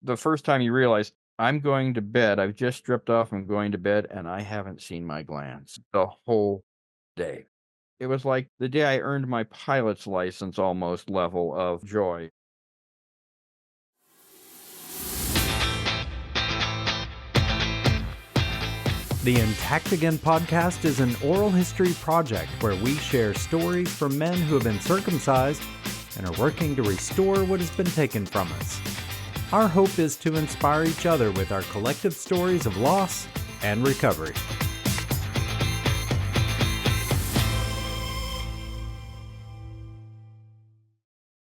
the first time you realize, I'm going to bed, I've just stripped off, I'm going to bed, and I haven't seen my glands the whole day. It was like the day I earned my pilot's license almost level of joy. The Intact Again podcast is an oral history project where we share stories from men who have been circumcised and are working to restore what has been taken from us. Our hope is to inspire each other with our collective stories of loss and recovery.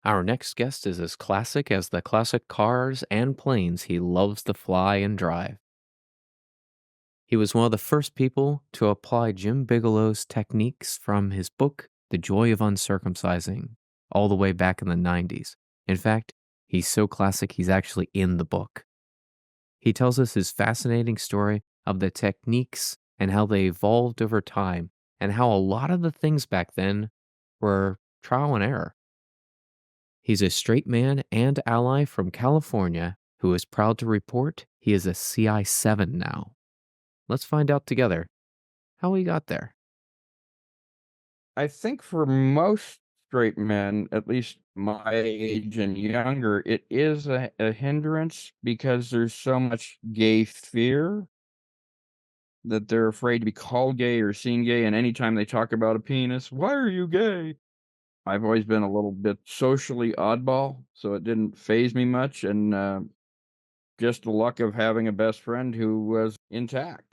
Our next guest is as classic as the classic cars and planes he loves to fly and drive. He was one of the first people to apply Jim Bigelow's techniques from his book, The Joy of Uncircumcising, all the way back in the 90s. In fact, he's so classic he's actually in the book. He tells us his fascinating story of the techniques and how they evolved over time, and how a lot of the things back then were trial and error. He's a straight man and ally from California who is proud to report he is a CI-7 now. Let's find out together how he got there. I think for most straight men, at least my age and younger, it is a hindrance because there's so much gay fear that they're afraid to be called gay or seen gay, and anytime they talk about a penis, "Why are you gay?" I've always been a little bit socially oddball, so it didn't faze me much, and, just the luck of having a best friend who was intact.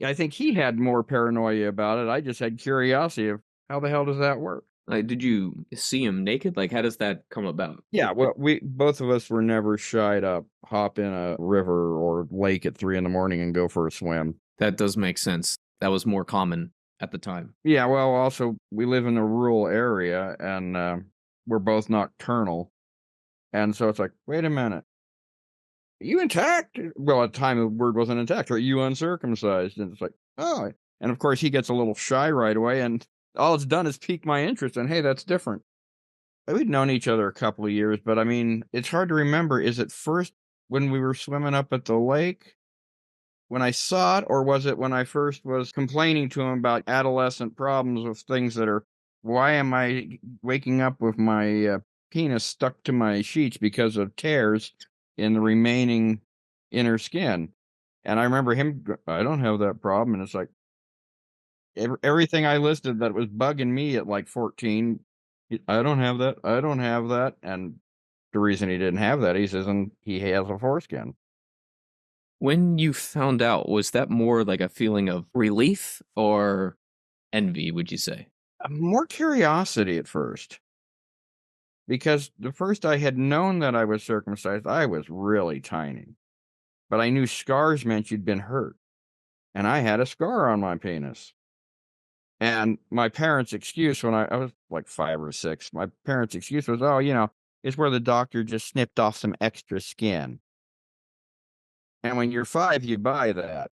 I think he had more paranoia about it, I just had curiosity of how the hell does that work? Like, did you see him naked? Like, how does that come about? Yeah, well, we both of us were never shy to hop in a river or lake at 3 in the morning and go for a swim. That does make sense. That was more common at the time. Yeah, well, also, we live in a rural area, and, we're both nocturnal, and so it's like, "Wait a minute. Are you intact?" Well, at the time, the word wasn't intact. "Are you uncircumcised?" And it's like, "Oh," and of course, he gets a little shy right away, and all it's done is pique my interest, and, hey, that's different. We'd known each other a couple of years, but, I mean, it's hard to remember, is it first when we were swimming up at the lake, when I saw it, or was it when I first was complaining to him about adolescent problems with things that are, "Why am I waking up with my, penis stuck to my sheets because of tears in the remaining inner skin?" And I remember him "I don't have that problem," and it's like everything I listed that was bugging me at, like, 14, "I don't have that, I don't have that," and the reason he didn't have that, he says, and he has a foreskin. When you found out, was that more like a feeling of relief or envy, would you say? More curiosity at first. Because the first I had known that I was circumcised, I was really tiny, but I knew scars meant you'd been hurt, and I had a scar on my penis. And my parents' excuse when I was like 5 or 6, my parents' excuse was, "Oh, it's where the doctor just snipped off some extra skin." And when you're 5, you buy that.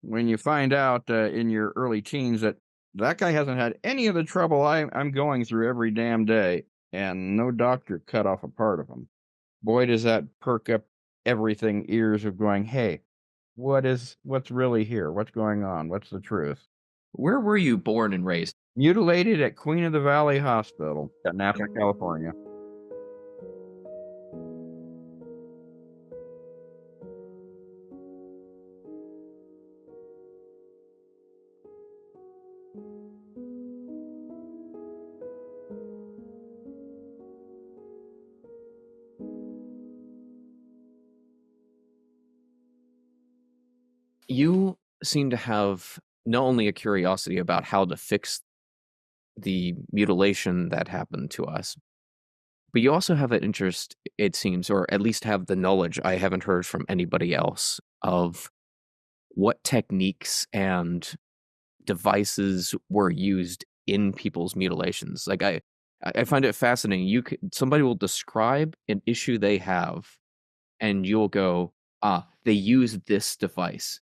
When you find out, in your early teens that that guy hasn't had any of the trouble I'm going through every damn day, and no doctor cut off a part of him. Boy, does that perk up everything ears of going, "Hey, what's really here? What's going on? What's the truth?" Where were you born and raised? Mutilated at Queen of the Valley Hospital at Napa, California. You seem to have not only a curiosity about how to fix the mutilation that happened to us, but you also have an interest, it seems, or at least have the knowledge I haven't heard from anybody else of what techniques and devices were used in people's mutilations. Like I find it fascinating. Somebody will describe an issue they have, and you'll go, "Ah, they use this device."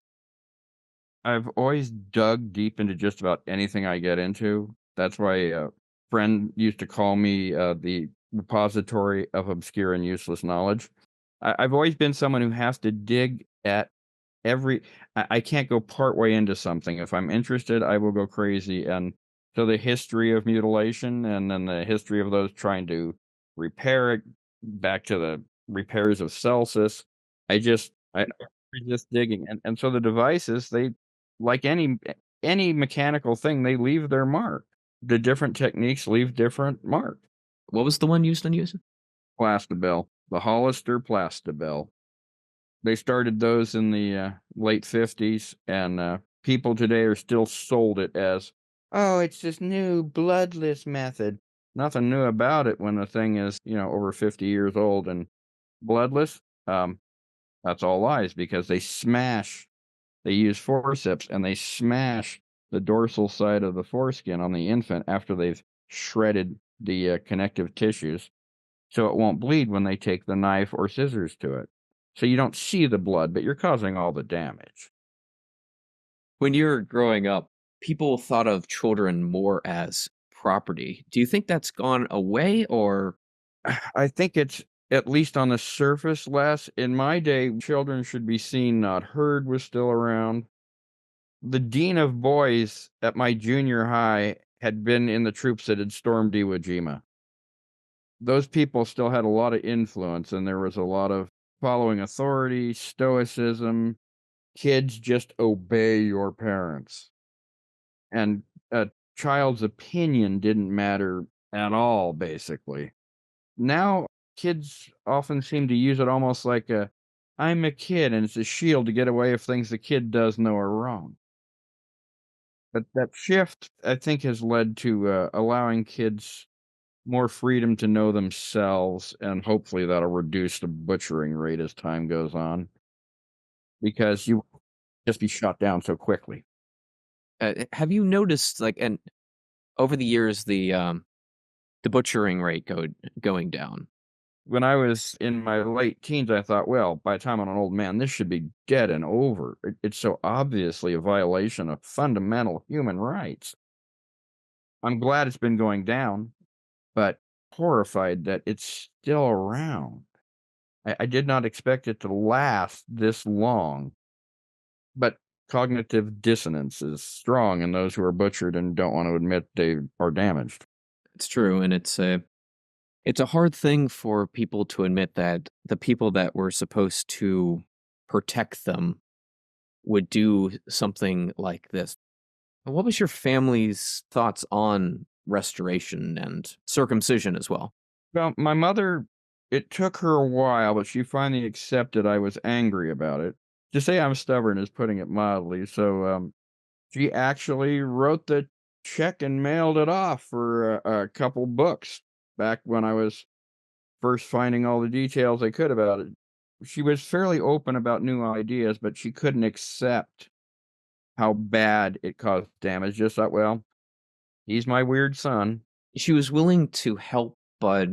I've always dug deep into just about anything I get into. That's why a friend used to call me, the repository of obscure and useless knowledge. I've always been someone who has to dig at every I can't go part way into something. If I'm interested, I will go crazy, and so the history of mutilation and then the history of those trying to repair it, back to the repairs of Celsus, I resist digging, and so the devices, they like any mechanical thing, they leave their mark. The different techniques leave different mark. What was the one used on you? Plastibell, the Hollister Plastibell. They started those in the, late '50s, and, people today are still sold it as, "Oh, it's this new bloodless method." Nothing new about it when the thing is, over 50 years old and bloodless. That's all lies because they use forceps, and they smash the dorsal side of the foreskin on the infant after they've shredded the, connective tissues, so it won't bleed when they take the knife or scissors to it. So you don't see the blood, but you're causing all the damage. When you're growing up, people thought of children more as property. Do you think that's gone away or I think it's, at least on the surface, less. In my day, children should be seen, not heard, was still around. The dean of boys at my junior high had been in the troops that had stormed Iwo Jima. Those people still had a lot of influence, and there was a lot of following authority, stoicism. Kids just obey your parents. And a child's opinion didn't matter at all, basically. Now, kids often seem to use it almost like I'm a kid, and it's a shield to get away if things the kid does know are wrong. But that shift, I think, has led to allowing kids more freedom to know themselves, and hopefully that'll reduce the butchering rate as time goes on because you just be shot down so quickly. have you noticed like and over the years the butchering rate going down? When I was in my late teens, I thought, well, by the time I'm an old man, this should be dead and over. It's so obviously a violation of fundamental human rights. I'm glad it's been going down, but horrified that it's still around. I did not expect it to last this long, but cognitive dissonance is strong in those who are butchered and don't want to admit they are damaged. It's true, and it's a hard thing for people to admit that the people that were supposed to protect them would do something like this. What was your family's thoughts on restoration and circumcision as well? Well, my mother, it took her a while, but she finally accepted I was angry about it. To say I'm stubborn is putting it mildly. So she actually wrote the check and mailed it off for a couple books back when I was first finding all the details I could about it. She was fairly open about new ideas, but she couldn't accept how bad it caused damage. Just thought, well, he's my weird son. She was willing to help, but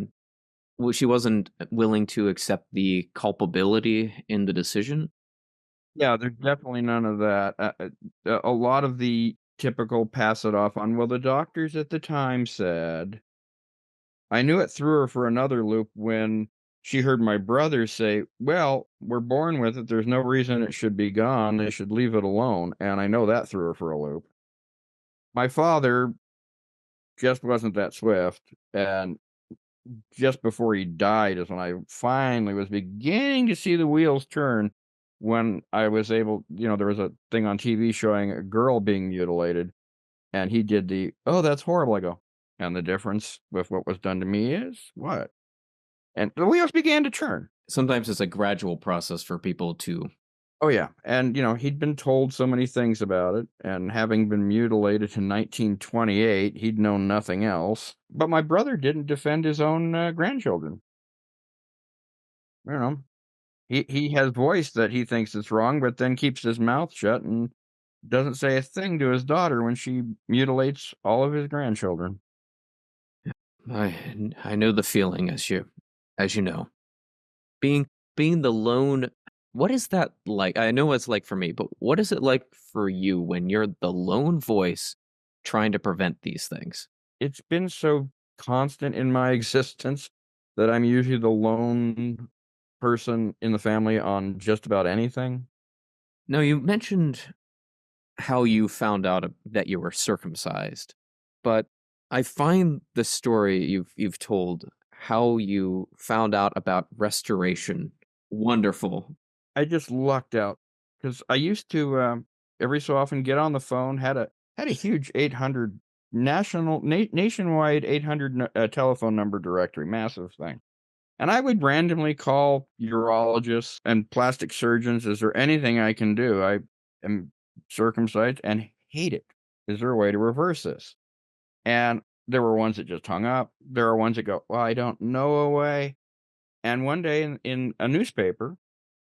she wasn't willing to accept the culpability in the decision. Yeah, there's definitely none of that. A lot of the typical pass it off on, well, the doctors at the time said. I knew it threw her for another loop when she heard my brother say, "Well, we're born with it. There's no reason it should be gone. They should leave it alone." And I know that threw her for a loop. My father just wasn't that swift. And just before he died is when I finally was beginning to see the wheels turn when I was able, there was a thing on TV showing a girl being mutilated, and he did "Oh, that's horrible." I go, "And the difference with what was done to me is what?" And the wheels began to turn. Sometimes it's a gradual process for people to. Oh, yeah, and, he'd been told so many things about it, and having been mutilated in 1928, he'd known nothing else. But my brother didn't defend his own, grandchildren. You know, he has voiced that he thinks it's wrong, but then keeps his mouth shut and doesn't say a thing to his daughter when she mutilates all of his grandchildren. I know the feeling as you know. Being being the lone what is that like? I know what it's like for me, but what is it like for you when you're the lone voice trying to prevent these things? It's been so constant in my existence that I'm usually the lone person in the family on just about anything. Now, you mentioned how you found out that you were circumcised, but I find the story you've told how you found out about restoration wonderful. I just lucked out because I used to, every so often get on the phone, had a huge 800 nationwide 800 telephone number directory, massive thing. And I would randomly call urologists and plastic surgeons. Is there anything I can do? I am circumcised and hate it. Is there a way to reverse this? And there were ones that just hung up. There are ones that go, well, I don't know a way. And one day in a newspaper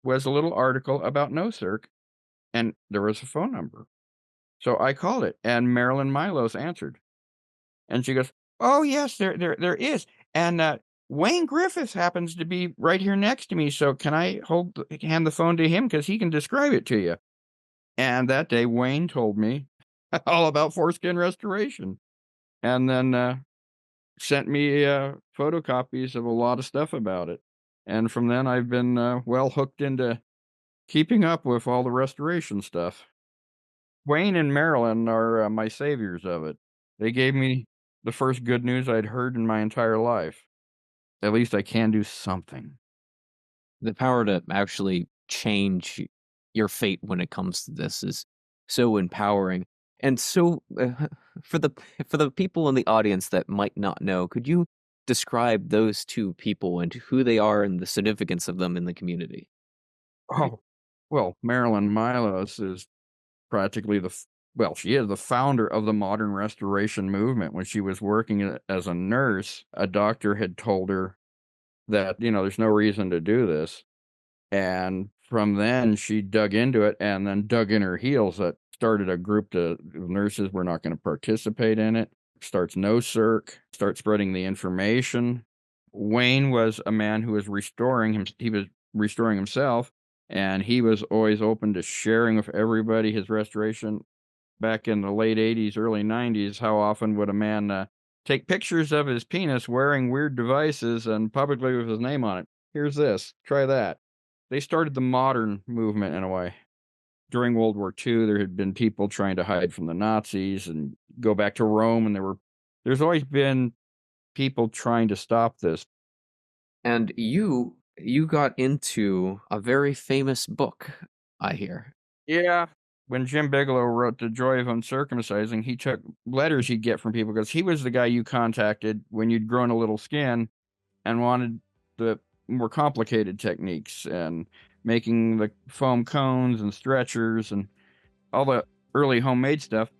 was a little article about no circ, and there was a phone number. So I called it, and Marilyn Milos answered. And she goes, "Oh, yes, there is, and, Wayne Griffiths happens to be right here next to me, so can I hand the phone to him because he can describe it to you." And that day, Wayne told me all about foreskin restoration, and then, sent me, photocopies of a lot of stuff about it. And from then, I've been, well hooked into keeping up with all the restoration stuff. Wayne and Marilyn are, my saviors of it. They gave me the first good news I'd heard in my entire life. At least I can do something. The power to actually change your fate when it comes to this is so empowering. And so, for the for the people in the audience that might not know, could you describe those two people and who they are and the significance of them in the community? Oh, well, Marilyn Milos is practically she is the founder of the modern restoration movement. When she was working as a nurse, a doctor had told her that, there's no reason to do this. And from then, she dug into it and then dug in her heels. That started a group to nurses were not going to participate in it. Starts no circ, start spreading the information. Wayne was a man who was restoring him. He was restoring himself, and he was always open to sharing with everybody his restoration. Back in the late 80s, early 90s, how often would a man take pictures of his penis wearing weird devices and publicly with his name on it? Here's this, try that. They started the modern movement in a way. During World War II, there had been people trying to hide from the Nazis and go back to Rome, and there's always been people trying to stop this. And you got into a very famous book, I hear. Yeah. When Jim Bigelow wrote The Joy of Uncircumcising, he took letters he'd get from people because he was the guy you contacted when you'd grown a little skin and wanted the more complicated techniques and making the foam cones and stretchers and all the early homemade stuff.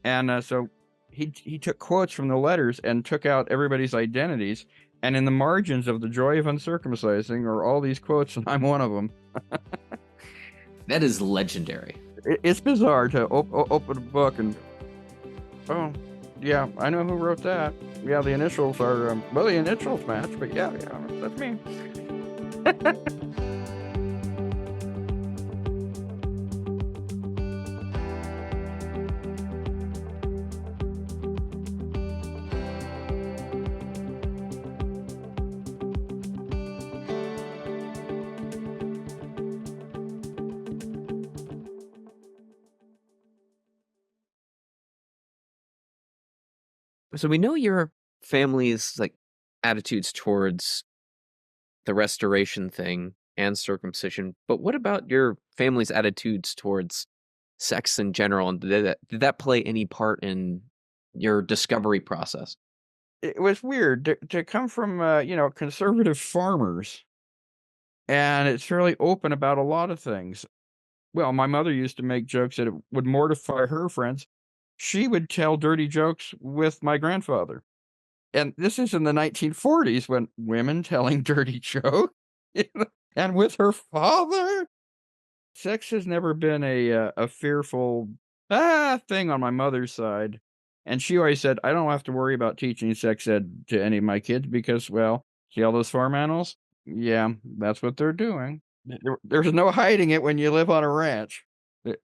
And so he took quotes from the letters and took out everybody's identities. And in the margins of The Joy of Uncircumcising are all these quotes, and I'm one of them. That is legendary. It's bizarre to open a book and, oh, yeah, I know who wrote that. Yeah, the initials are, the initials match, but yeah, that's me. So we know your family's like attitudes towards the restoration thing and circumcision, but what about your family's attitudes towards sex in general? And did that play any part in your discovery process? It was weird to come from, conservative farmers, and it's fairly open about a lot of things. Well, my mother used to make jokes that it would mortify her friends. She would tell dirty jokes with my grandfather. And this is in the 1940s when women telling dirty jokes, and with her father. Sex has never been a fearful, thing on my mother's side, and she always said, "I don't have to worry about teaching sex ed to any of my kids because, well, see all those farm animals? Yeah, that's what they're doing. There's no hiding it when you live on a ranch.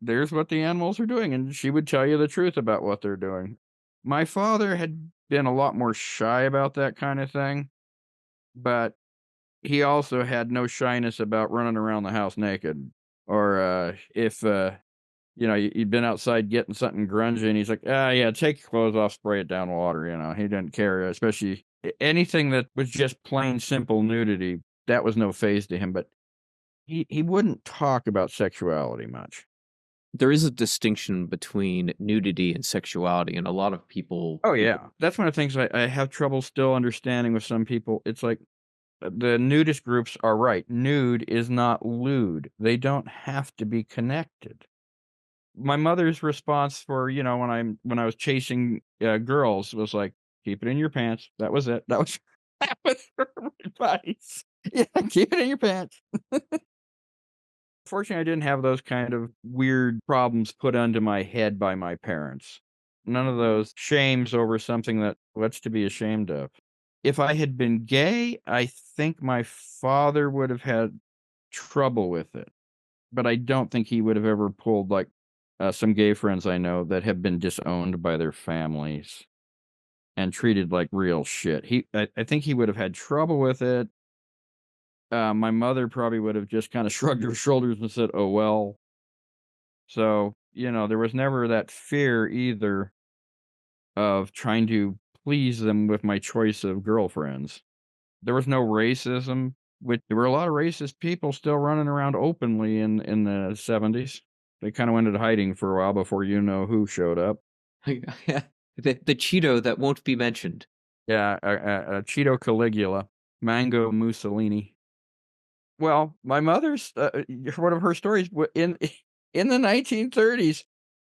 There's what the animals are doing," and she would tell you the truth about what they're doing. My father had been a lot more shy about that kinda thing, but he also had no shyness about running around the house naked, or, if, you'd been outside getting something grungy, and he's like, "Ah, yeah, take your clothes off, spray it down water," he didn't care, especially anything that was just plain simple nudity, that was no phase to him, but he wouldn't talk about sexuality much. There is a distinction between nudity and sexuality, and a lot of people Oh, yeah. That's one of the things I have trouble still understanding with some people. It's like, the nudist groups are right. Nude is not lewd. They don't have to be connected. My mother's response for, when I was chasing, girls was like, "Keep it in your pants." That was it. That was her advice. Yeah, keep it in your pants. Fortunately, I didn't have those kind of weird problems put onto my head by my parents. None of those shames over something that what's to be ashamed of. If I had been gay, I think my father would have had trouble with it, but I don't think he would have ever pulled, like, some gay friends I know that have been disowned by their families and treated like real shit. I think he would have had trouble with it. My mother probably would have just kinda shrugged her shoulders and said, "Oh, well." So, there was never that fear either of trying to please them with my choice of girlfriends. There was no racism, which there were a lot of racist people still running around openly in the '70s. They kinda went into hiding for a while before you know who showed up. the Cheeto that won't be mentioned. Yeah, Cheeto Caligula, Mango Mussolini. Well, my mother's, one of her stories in the 1930s,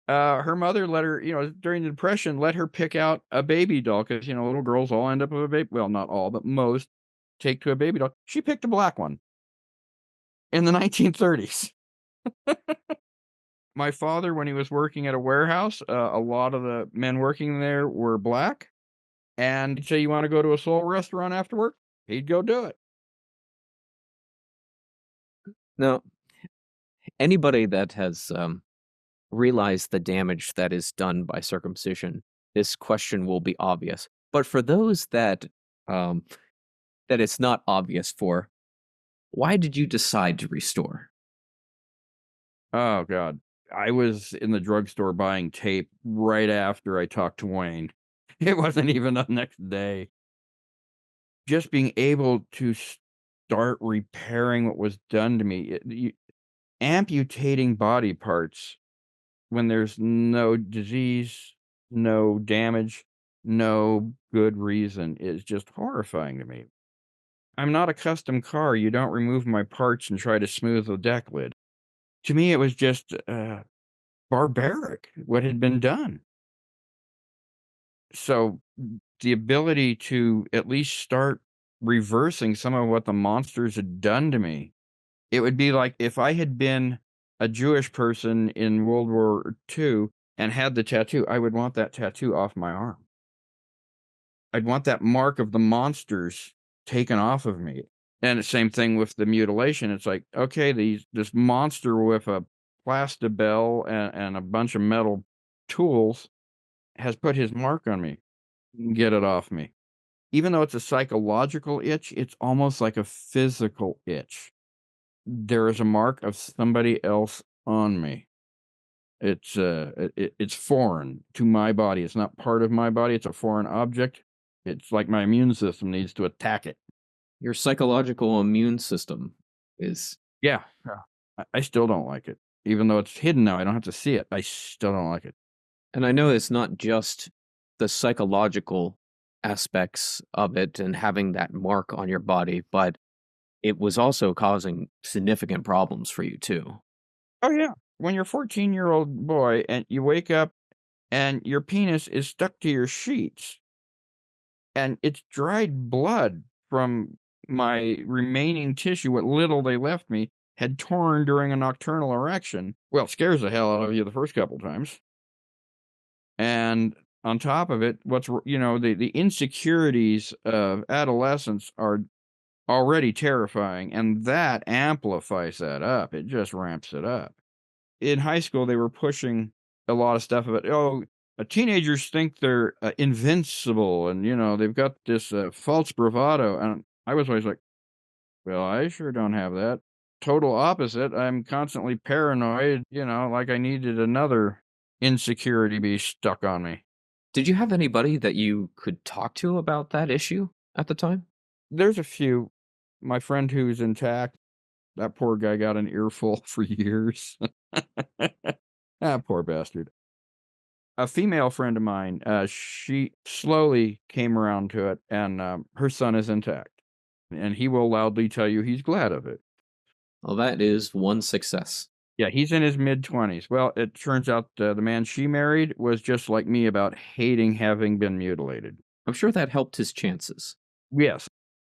her mother let her, during the Depression, let her pick out a baby doll because little girls all end up with a baby, well, not all, but most take to a baby doll. She picked a black one in the 1930s. My father, when he was working at a warehouse, a lot of the men working there were black, and he'd say, "You wanna go to a soul restaurant after work?" He'd go do it. Now, anybody that has realized the damage that is done by circumcision, this question will be obvious. But for those um, that it's not obvious for, why did you decide to restore? Oh god. I was in the drugstore buying tape right after I talked to Wayne. It wasn't even the next day. Just being able to start repairing what was done to me, amputating body parts when there's no disease, no damage, no good reason is just horrifying to me. I'm not a custom car. You don't remove my parts and try to smooth the deck lid. To me, it was just, barbaric what had been done. So, the ability to at least start reversing some of what the monsters had done to me, it would be like if I had been a Jewish person in World War II and had the tattoo, I would want that tattoo off my arm. I'd want that mark of the monsters taken off of me. And the same thing with the mutilation. It's like, okay, this monster with a Plastabell and a bunch of metal tools has put his mark on me. Get it off me. Even though it's a psychological itch, it's almost like a physical itch. There is a mark of somebody else on me. It's foreign to my body. It's not part of my body. It's a foreign object. It's like my immune system needs to attack it. Your psychological immune system is. Yeah. Yeah. I still don't like it. Even though it's hidden now, I don't have to see it. I still don't like it. And I know it's not just the psychological aspects of it and having that mark on your body, but it was also causing significant problems for you too. Oh, yeah. When you're a 14-year-old boy and you wake up and your penis is stuck to your sheets and it's dried blood from my remaining tissue, what little they left me, had torn during a nocturnal erection. Well, it scares the hell out of you the first couple times. And on top of it, the insecurities of adolescence are already terrifying, and that amplifies that up. It just ramps it up. In high school, they were pushing a lot of stuff about, oh, teenagers think they're invincible, and they've got this false bravado. And I was always like, Well, I sure don't have that. Total opposite. I'm constantly paranoid, like I needed another insecurity be stuck on me. Did you have anybody that you could talk to about that issue at the time? There's a few. My friend who's intact, that poor guy got an earful for years. Ah, poor bastard. A female friend of mine, she slowly came around to it, and her son is intact. And he will loudly tell you he's glad of it. Well, that is one success. Yeah, he's in his mid-20s. Well, it turns out the man she married was just like me about hating having been mutilated. I'm sure that helped his chances. Yes.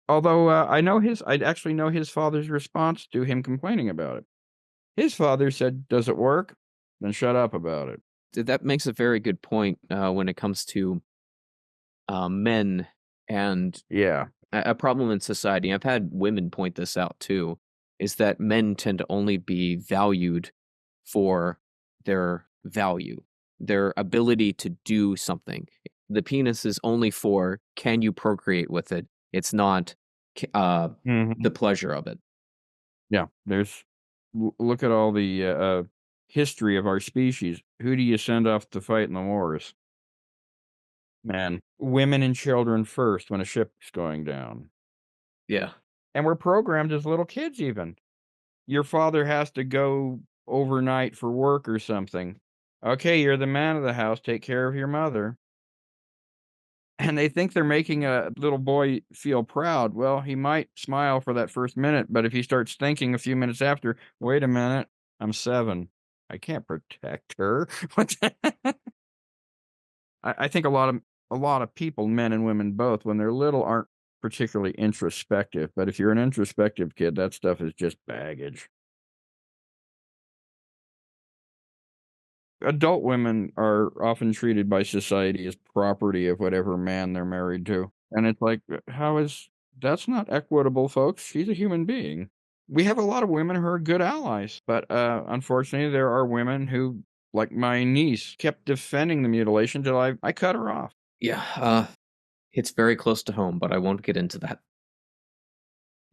Although I'd actually know his father's response to him complaining about it. His father said, "Does it work? Then shut up about it." That makes a very good point when it comes to men and Yeah. a problem in society. I've had women point this out too, is that men tend to only be valued for their value, their ability to do something. The penis is only for can you procreate with it? It's not the Mhm. pleasure of it. Yeah. Look at all the history of our species. Who do you send off to fight in the wars? Man, women and children first when a ship's going down. Yeah. And we're programmed as little kids even. Your father has to go overnight for work or something. Okay, you're the man of the house, take care of your mother. And they think they're making a little boy feel proud. Well, he might smile for that first minute, but if he starts thinking a few minutes after, wait a minute, I'm 7. I can't protect her. What the I think a lot of people, men and women both, when they're little, aren't particularly introspective. But if you're an introspective kid, that stuff is just baggage. Adult women are often treated by society as property of whatever man they're married to. And it's like, how is that's not equitable, folks. She's a human being. We have a lot of women who are good allies, but unfortunately, there are women who, like my niece, kept defending the mutilation till I cut her off. Yeah. It's very close to home, but I won't get into that.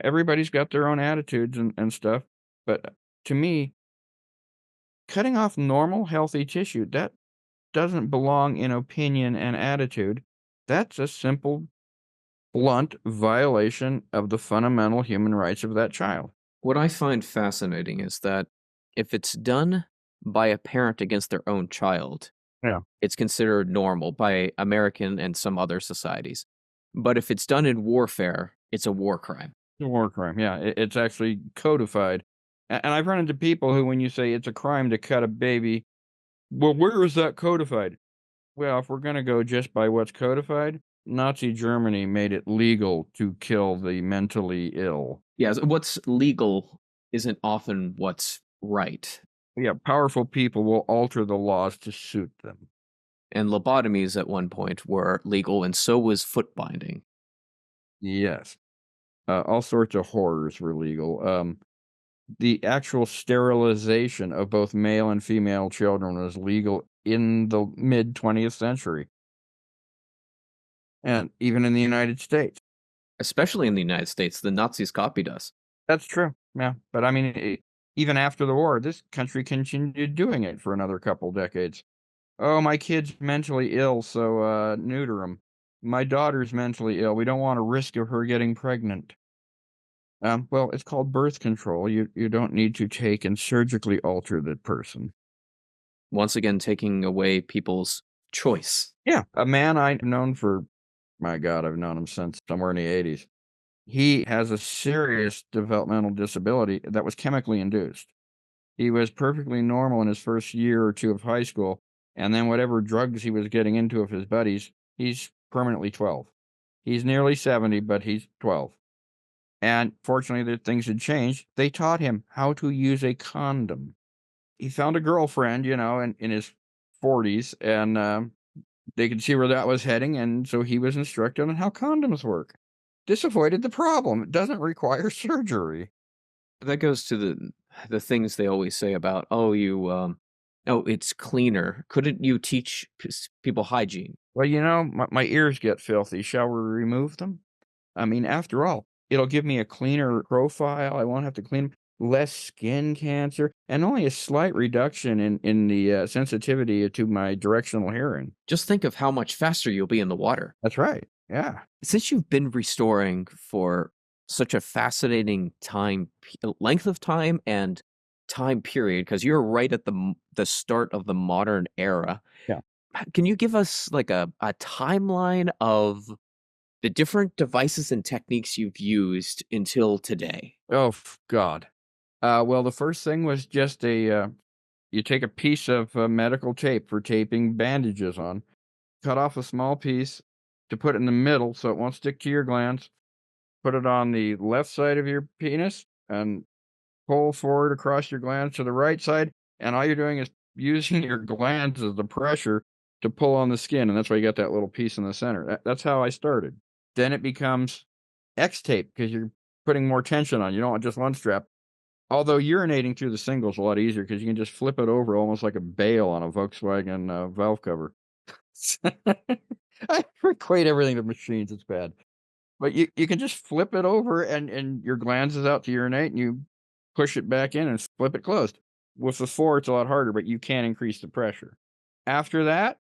Everybody's got their own attitudes and stuff, but to me, cutting off normal, healthy tissue, that doesn't belong in opinion and attitude. That's a simple, blunt violation of the fundamental human rights of that child. What I find fascinating is that if it's done by a parent against their own child, Yeah. it's considered normal by American and some other societies. But if it's done in warfare, it's a war crime. It's a war crime. Yeah, it's actually codified. And I've run into people who, when you say it's a crime to cut a baby, well, where is that codified? Well, if we're going to go just by what's codified, Nazi Germany made it legal to kill the mentally ill. Yeah, so what's legal isn't often what's right. Yeah, powerful people will alter the laws to suit them. And lobotomies at one point were legal, and so was foot binding. Yes. All sorts of horrors were legal. The actual sterilization of both male and female children was legal in the mid 20th century, and even in the United States. Especially in the United States, the Nazis copied us. That's true. Yeah, but I mean, even after the war, this country continued doing it for another couple decades. Oh, my kid's mentally ill, so neuter him. My daughter's mentally ill. We don't want to risk of her getting pregnant. Well, it's called birth control. You don't need to take and surgically alter the person. Once again, taking away people's choice. Yeah, a man I've known for, my God, I've known him since somewhere in the 80s. He has a serious developmental disability that was chemically induced. He was perfectly normal in his first year or two of high school, and then whatever drugs he was getting into with his buddies, he's permanently 12. He's nearly 70, but he's 12. And fortunately, that things had changed. They taught him how to use a condom. He found a girlfriend, in his 40s, and they could see where that was heading, and so he was instructed on how condoms work. This avoided the problem. It doesn't require surgery. That goes to the things they always say about, oh, it's cleaner. Couldn't you teach people hygiene? Well, my ears get filthy. Shall we remove them? I mean, after all, It'll give me a cleaner profile. I won't have to clean 'em, less skin cancer, and only a slight reduction in the, sensitivity to my directional hearing. Just think of how much faster you'll be in the water. That's right. Yeah. Since you've been restoring for such a fascinating length of time and time period, because you're right at the start of the modern era. Yeah. Can you give us like a timeline of the different devices and techniques you've used until today? Oh, God. Well, the first thing was just you take a piece of, medical tape for taping bandages on, cut off a small piece to put it in the middle so it won't stick to your glands, put it on the left side of your penis, and pull forward across your glands to the right side, and all you're doing is using your glands as the pressure to pull on the skin, and that's why you got that little piece in the center. That's how I started. Then it becomes X tape because you're putting more tension on. You don't want just one strap. Although urinating through the single is a lot easier because you can just flip it over almost like a bale on a Volkswagen valve cover. I equate everything to machines. It's bad. But you can just flip it over and your glands is out to urinate and you push it back in and flip it closed. With the 4, it's a lot harder, but you can increase the pressure. After that,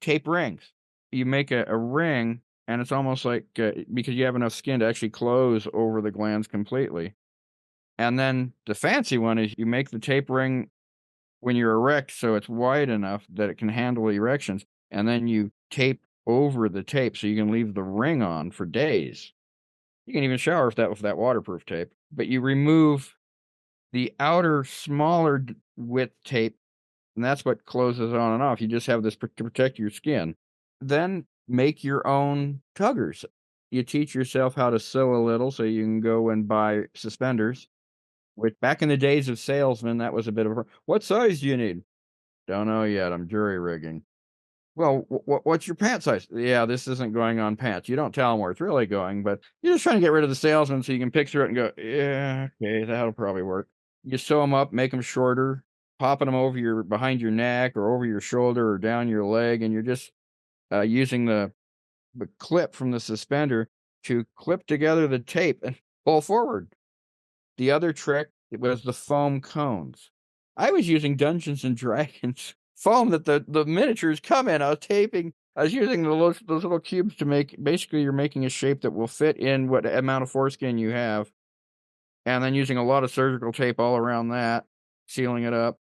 tape rings. You make a ring, and it's almost like because you have enough skin to actually close over the glands completely. And then the fancy one is you make the tape ring when you're erect so it's wide enough that it can handle erections, and then you tape over the tape so you can leave the ring on for days. You can even shower with that waterproof tape, but you remove the outer smaller width tape, and that's what closes on and off. You just have this to protect your skin. Then make your own tuggers. You teach yourself how to sew a little so you can go and buy suspenders, which back in the days of salesmen, that was a bit of a "What size do you need?" "Don't know yet, I'm jury rigging." "Well, what's your pant size?" "Yeah, this isn't going on pants." You don't tell them where it's really going, but you're just trying to get rid of the salesman so you can picture it and go, "Yeah, okay, that'll probably work." You sew them up, make them shorter, popping them over your behind your neck or over your shoulder or down your leg, and you're just, using the clip from the suspender to clip together the tape and pull forward. The other trick was the foam cones. I was using Dungeons& and Dragons foam that the miniatures come in. I was using those little cubes to make basically, you're making a shape that will fit in what amount of foreskin you have, and then using a lot of surgical tape all around that, sealing it up,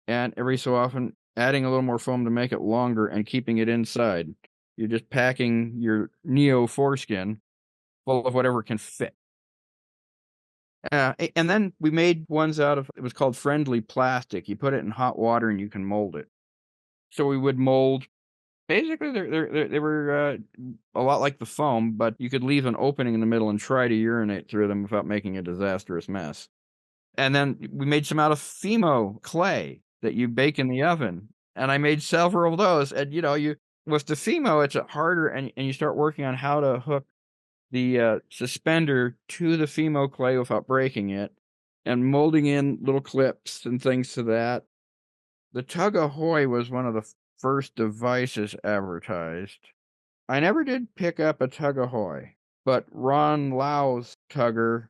and every so often adding a little more foam to make it longer and keeping it inside. You're just packing your neo foreskin full of whatever can fit. And then we made ones out of it was called friendly plastic. You put it in hot water and you can mold it. So we would mold basically, they were, a lot like the foam, but you could leave an opening in the middle and try to urinate through them without making a disastrous mess. And then we made some out of Fimo clay that you bake in the oven, and I made several of those, and, you with the Fimo, it's harder, and you start working on how to hook the, suspender to the Fimo clay without breaking it, and molding in little clips and things to that. The Tug-Ahoy was one of the first devices advertised. I never did pick up a Tug-Ahoy, but Ron Lau's Tugger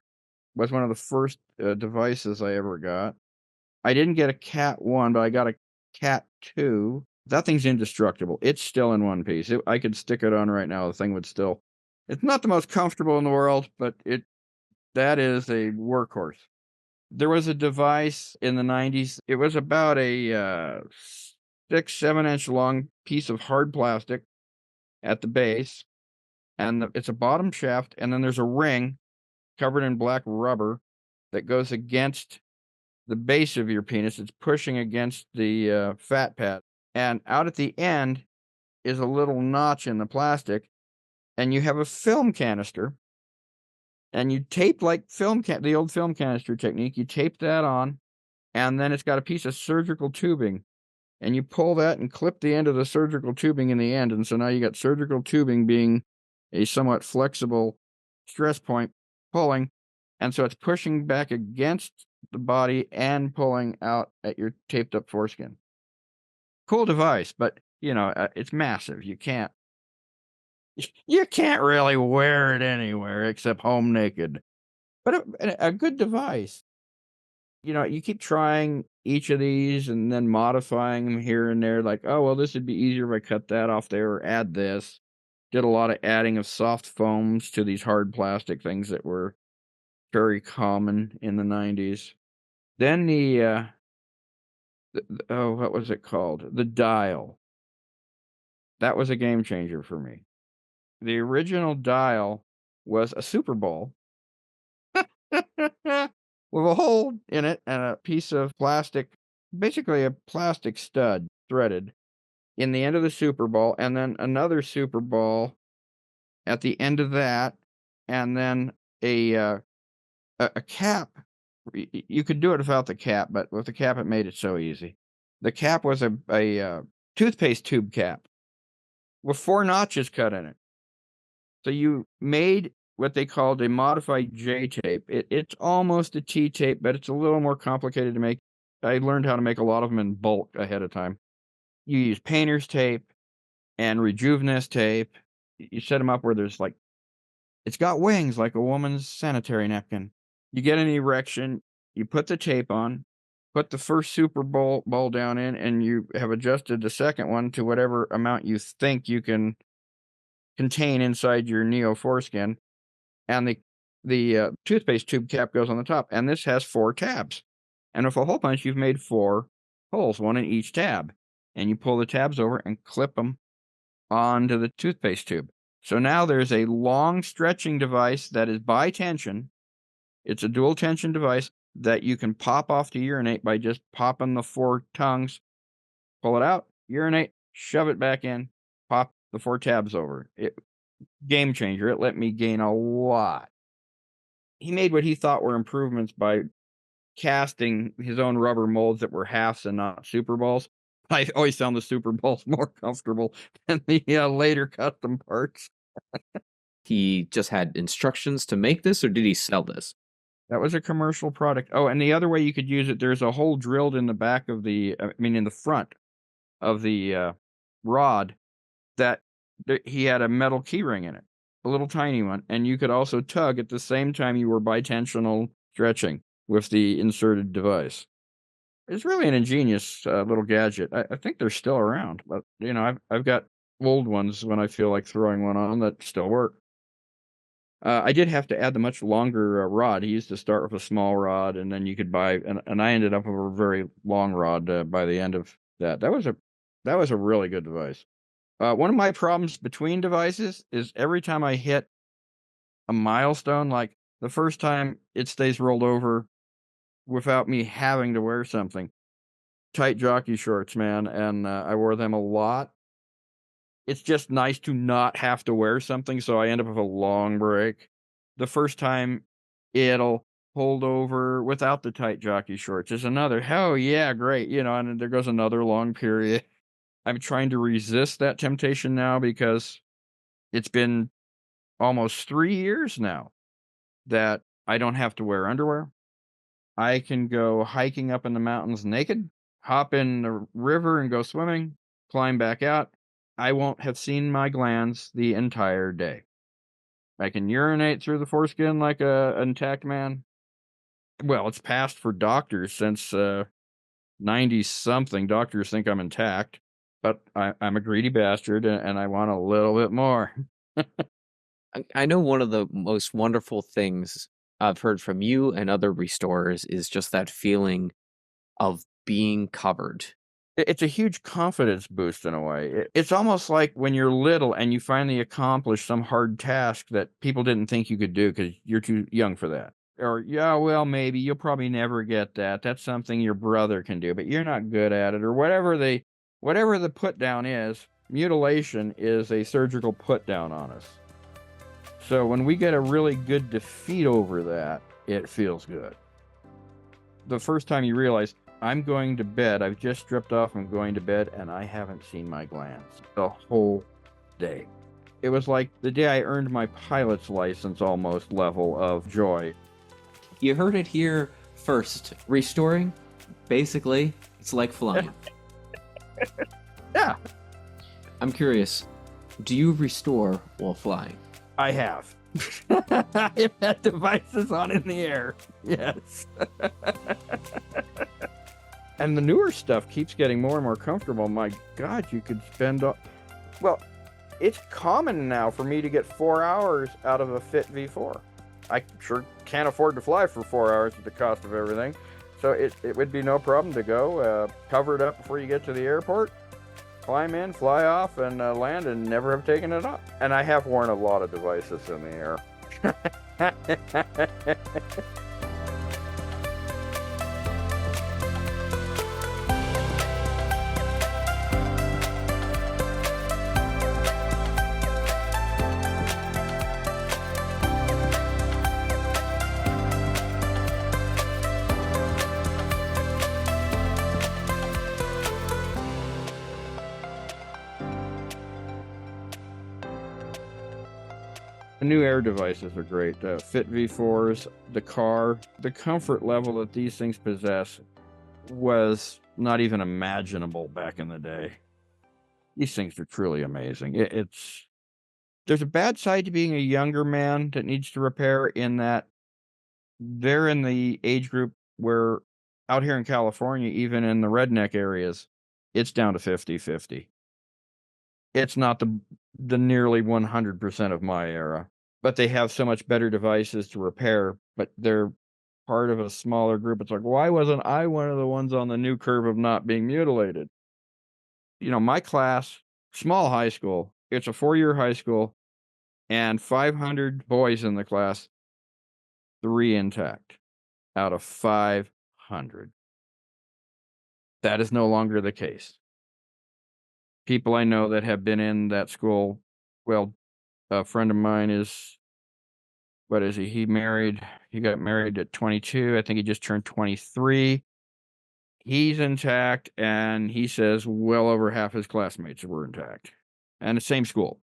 was one of the first, devices I ever got. I didn't get a Cat 1, but I got a Cat 2. That thing's indestructible. It's still in one piece. I could stick it on right now, the thing would still it's not the most comfortable in the world, but that is a workhorse. There was a device in the '90s. It was about a, 6, 7-inch long piece of hard plastic at the base, and it's a bottom shaft, and then there's a ring covered in black rubber that goes against the base of your penis. It's pushing against the, fat pad, and out at the end is a little notch in the plastic, and you have a film canister, and you tape like the old film canister technique, you tape that on, and then it's got a piece of surgical tubing, and you pull that and clip the end of the surgical tubing in the end, and so now you got surgical tubing being a somewhat flexible stress point pulling, and so it's pushing back against the body and pulling out at your taped up foreskin. Cool device, but, it's massive. You can't You can't really wear it anywhere except home naked. But a good device. You keep trying each of these and then modifying them here and there, like, oh, well, this would be easier if I cut that off there or add this. Did a lot of adding of soft foams to these hard plastic things that were very common in the 90s. Then oh, what was it called? The dial. That was a game changer for me. The original dial was a Super Bowl with a hole in it and a piece of plastic, basically a plastic stud threaded in the end of the Super Bowl, and then another Super Bowl at the end of that, and then a cap. You could do it without the cap, but with the cap, it made it so easy. The cap was a toothpaste tube cap with 4 notches cut in it. So you made what they called a modified J tape. It's almost a T tape, but it's a little more complicated to make. I learned how to make a lot of them in bulk ahead of time. You use painter's tape and rejuvenous tape. You set them up where there's like, it's got wings like a woman's sanitary napkin. You get an erection, you put the tape on, put the first Super Bowl ball down in, and you have adjusted the second one to whatever amount you think you can contain inside your neo foreskin, and the toothpaste tube cap goes on the top, and this has 4 tabs. And with a hole punch, you've made 4 holes, one in each tab, and you pull the tabs over and clip them onto the toothpaste tube. So now there's a long stretching device that is by tension. It's a dual tension device that you can pop off to urinate by just popping the 4 tongues, pull it out, urinate, shove it back in, pop the 4 tabs over. Game changer. It let me gain a lot. He made what he thought were improvements by casting his own rubber molds that were halves and not Super Balls. I always found the Super Balls more comfortable than the later custom parts. He just had instructions to make this, or did he sell this? That was a commercial product. Oh, and the other way you could use it, there's a hole drilled in the back of in the front of the rod that he had a metal key ring in it, a little tiny one, and you could also tug at the same time you were bitensional stretching with the inserted device. It's really an ingenious little gadget. I think they're still around, but I've got old ones when I feel like throwing one on that still work. I did have to add the much longer rod. He used to start with a small rod, and then you could buy, and I ended up with a very long rod by the end of that. That was a really good device. One of my problems between devices is every time I hit a milestone, like the first time it stays rolled over without me having to wear something. Tight jockey shorts, man, and I wore them a lot. It's just nice to not have to wear something, so I end up with a long break. The first time it'll hold over without the tight jockey shorts is another, hell yeah, great, and there goes another long period. I'm trying to resist that temptation now because it's been almost 3 years now that I don't have to wear underwear. I can go hiking up in the mountains naked, hop in the river and go swimming, climb back out. I won't have seen my glands the entire day. I can urinate through the foreskin like an intact man. Well, it's passed for doctors since 90-something. Doctors think I'm intact, but I'm a greedy bastard, and I want a little bit more. I know one of the most wonderful things I've heard from you and other restorers is just that feeling of being covered. It's a huge confidence boost in a way. It's almost like when you're little and you finally accomplish some hard task that people didn't think you could do because you're too young for that. Or, yeah, well, maybe you'll probably never get that. That's something your brother can do, but you're not good at it. Or whatever the put down is, mutilation is a surgical put down on us. So when we get a really good defeat over that, it feels good. The first time you realize, I'm going to bed, I've just stripped off, I'm going to bed, and I haven't seen my glands the whole day. It was like the day I earned my pilot's license almost level of joy. You heard it here first. Restoring, basically, it's like flying. Yeah. I'm curious, Do you restore while flying? I have. I've had devices on in the air. Yes. And the newer stuff keeps getting more and more comfortable. My God, you could spend... Well, it's common now for me to get 4 hours out of a Fit V4. I sure can't afford to fly for 4 hours at the cost of everything. So it would be no problem to go, cover it up before you get to the airport, climb in, fly off, and land, and never have taken it up. And I have worn a lot of devices in the air. The new air devices are great. Fit V4s, the car, the comfort level that these things possess was not even imaginable back in the day. These things are truly amazing. There's a bad side to being a younger man that needs to repair, in that they're in the age group where out here in California, even in the redneck areas, it's down to 50-50. It's not the nearly 100% of my era, but they have so much better devices to repair, but they're part of a smaller group. It's like, why wasn't I one of the ones on the new curve of not being mutilated? My class, small high school, it's a 4-year high school, and 500 boys in the class, 3 intact out of 500. That is no longer the case. People I know that have been in that school, well, a friend of mine is, what is he? He got married at 22. I think he just turned 23. He's intact, and he says well over half his classmates were intact. And the same school.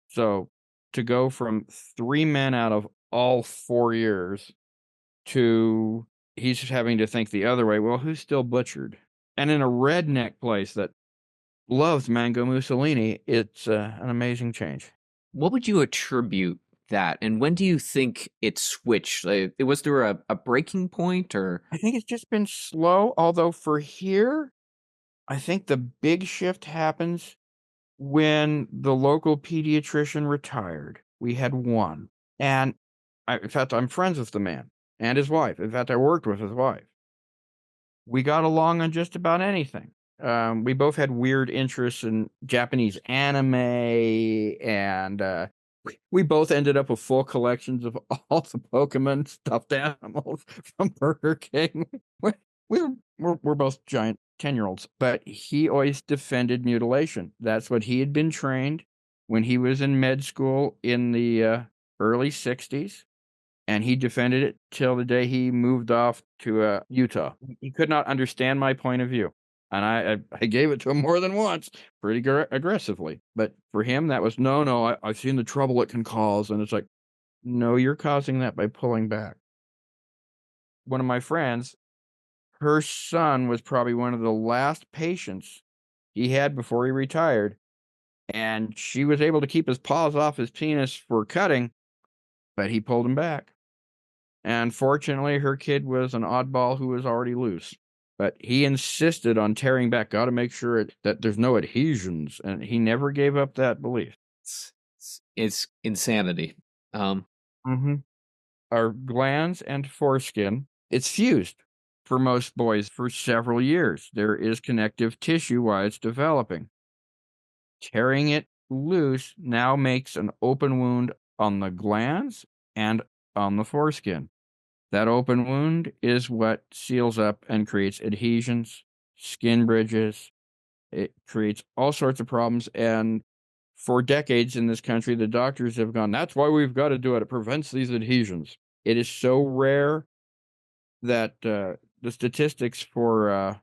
So to go from 3 men out of all 4 years to he's having to think the other way, well, who's still butchered? And in a redneck place that loves Mango Mussolini, it's an amazing change. What would you attribute that? And when do you think it switched? Was there a breaking point, or? I think it's just been slow, although for here, I think the big shift happens when the local pediatrician retired. We had one. And in fact, I'm friends with the man and his wife. In fact, I worked with his wife. We got along on just about anything. We both had weird interests in Japanese anime, and we both ended up with full collections of all the Pokemon stuffed animals from Burger King. We're both giant 10-year-olds, but he always defended mutilation. That's what he had been trained when he was in med school in the early 60s. And he defended it till the day he moved off to Utah. He could not understand my point of view. And I gave it to him more than once, pretty aggressively. But for him, that was, no, I've seen the trouble it can cause. And it's like, no, you're causing that by pulling back. One of my friends, her son was probably one of the last patients he had before he retired. And she was able to keep his paws off his penis for cutting, but he pulled him back. And fortunately, her kid was an oddball who was already loose. But he insisted on tearing back. Got to make sure that there's no adhesions. And he never gave up that belief. It's insanity. Our glands and foreskin, it's fused for most boys for several years. There is connective tissue while it's developing. Tearing it loose now makes an open wound on the glands and on the foreskin. That open wound is what seals up and creates adhesions, skin bridges. It creates all sorts of problems. And for decades in this country, the doctors have gone, that's why we've got to do it. It prevents these adhesions. It is so rare that the statistics for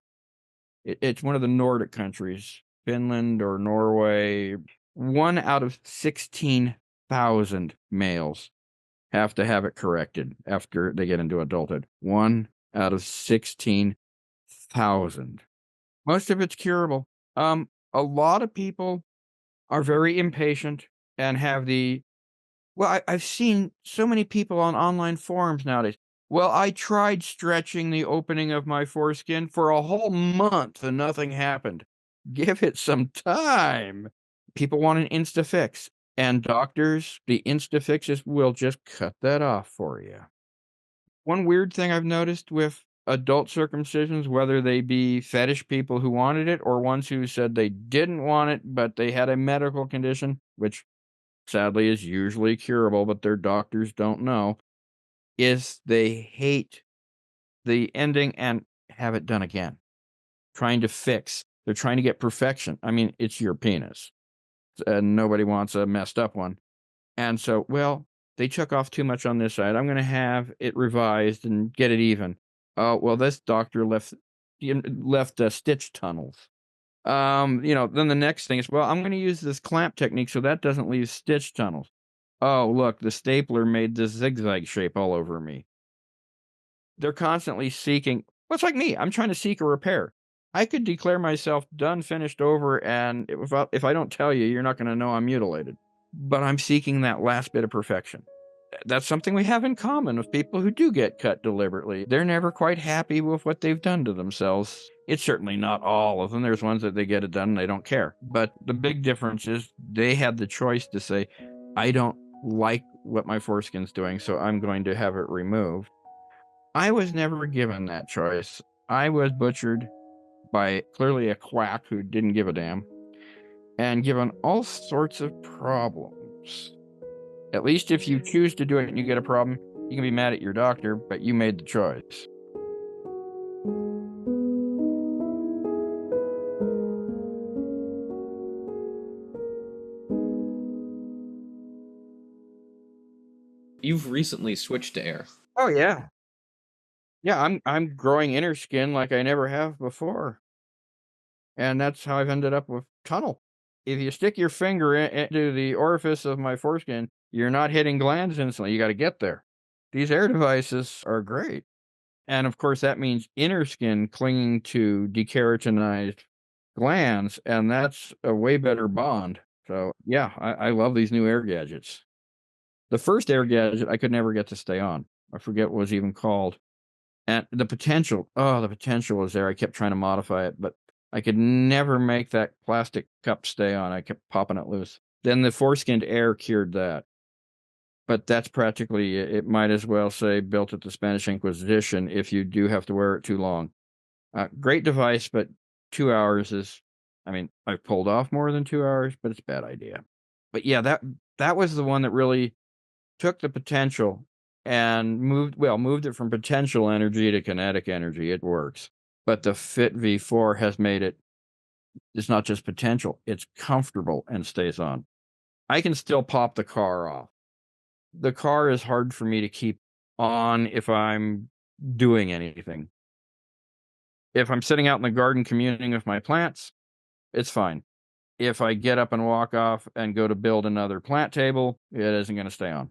it's one of the Nordic countries, Finland or Norway, 1 out of 16,000 males have to have it corrected after they get into adulthood. 1 out of 16,000. Most of it's curable. A lot of people are very impatient and have I've seen so many people on online forums nowadays. Well, I tried stretching the opening of my foreskin for a whole month and nothing happened. Give it some time. People want an insta fix, and doctors, the insta fixes will just cut that off for you. One weird thing I've noticed with adult circumcisions, whether they be fetish people who wanted it or ones who said they didn't want it, but they had a medical condition, which sadly is usually curable, but their doctors don't know, is they hate the ending and have it done again. Trying to fix. They're trying to get perfection. I mean, it's your penis, and nobody wants a messed up one. And so, well, they took off too much on this side. I'm gonna have it revised and get it even. Oh, well, this doctor left, stitch tunnels. Then the next thing is, well, I'm gonna use this clamp technique so that doesn't leave stitch tunnels. Oh, look, the stapler made this zigzag shape all over me. They're constantly seeking well, it's like me, I'm trying to seek a repair. I could declare myself done, finished, over, and if I don't tell you, you're not gonna know I'm mutilated. But I'm seeking that last bit of perfection. That's something we have in common with people who do get cut deliberately. They're never quite happy with what they've done to themselves. It's certainly not all of them. There's ones that they get it done and they don't care. But the big difference is they had the choice to say, I don't like what my foreskin's doing, so I'm going to have it removed. I was never given that choice. I was butchered by clearly a quack who didn't give a damn and given all sorts of problems. At least if you choose to do it and you get a problem, you can be mad at your doctor, but you made the choice. You've recently switched to air. Oh yeah. Yeah, I'm growing inner skin like I never have before. And that's how I've ended up with tunnel. If you stick your finger into the orifice of my foreskin, you're not hitting glands instantly. You got to get there. These air devices are great. And of course, that means inner skin clinging to dekeratinized glands, and that's a way better bond. So, yeah, I love these new air gadgets. The first air gadget I could never get to stay on. I forget what it was even called. And the potential was there. I kept trying to modify it, but I could never make that plastic cup stay on. I kept popping it loose. Then the foreskinned air cured that. But that's practically it might as well say built at the Spanish Inquisition if you do have to wear it too long. Great device, but 2 hours is I mean, I've pulled off more than 2 hours, but it's a bad idea. But yeah, that was the one that really took the potential and moved it from potential energy to kinetic energy. It works. But the Fit V4 has made it's not just potential, it's comfortable and stays on. I can still pop the car off. The car is hard for me to keep on if I'm doing anything. If I'm sitting out in the garden communing with my plants, it's fine. If I get up and walk off and go to build another plant table, it isn't going to stay on.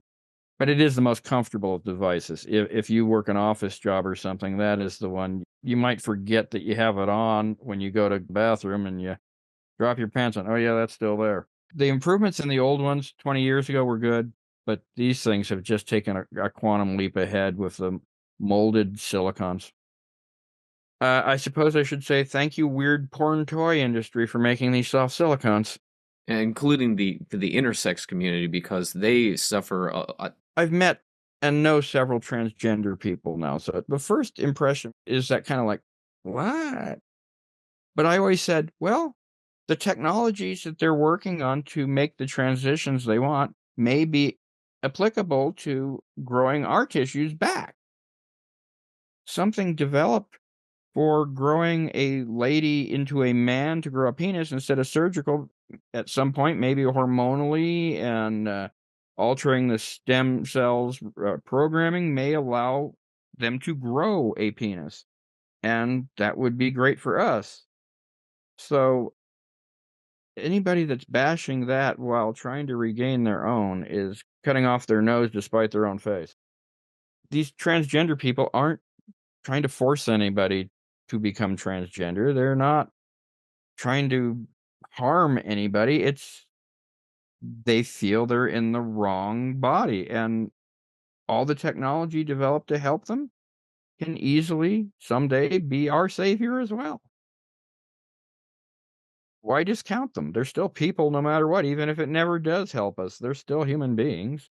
But it is the most comfortable of devices. If you work an office job or something, that is the one. You might forget that you have it on when you go to the bathroom and you drop your pants on. Oh, yeah, that's still there. The improvements in the old ones 20 years ago were good, but these things have just taken a quantum leap ahead with the molded silicons. I suppose I should say thank you, weird porn toy industry, for making these soft silicons. Including the intersex community, because they suffer I've met and know several transgender people now, so the first impression is that kind of like, what? But I always said, well, the technologies that they're working on to make the transitions they want may be applicable to growing our tissues back. Something developed for growing a lady into a man to grow a penis instead of surgical at some point, maybe hormonally and altering the stem cells programming may allow them to grow a penis. And that would be great for us. So anybody that's bashing that while trying to regain their own is cutting off their nose despite their own face. These transgender people aren't trying to force anybody to become transgender. They're not trying to harm anybody. It's they feel they're in the wrong body, and all the technology developed to help them can easily someday be our savior as well. Why discount them? They're still people no matter what, even if it never does help us. They're still human beings.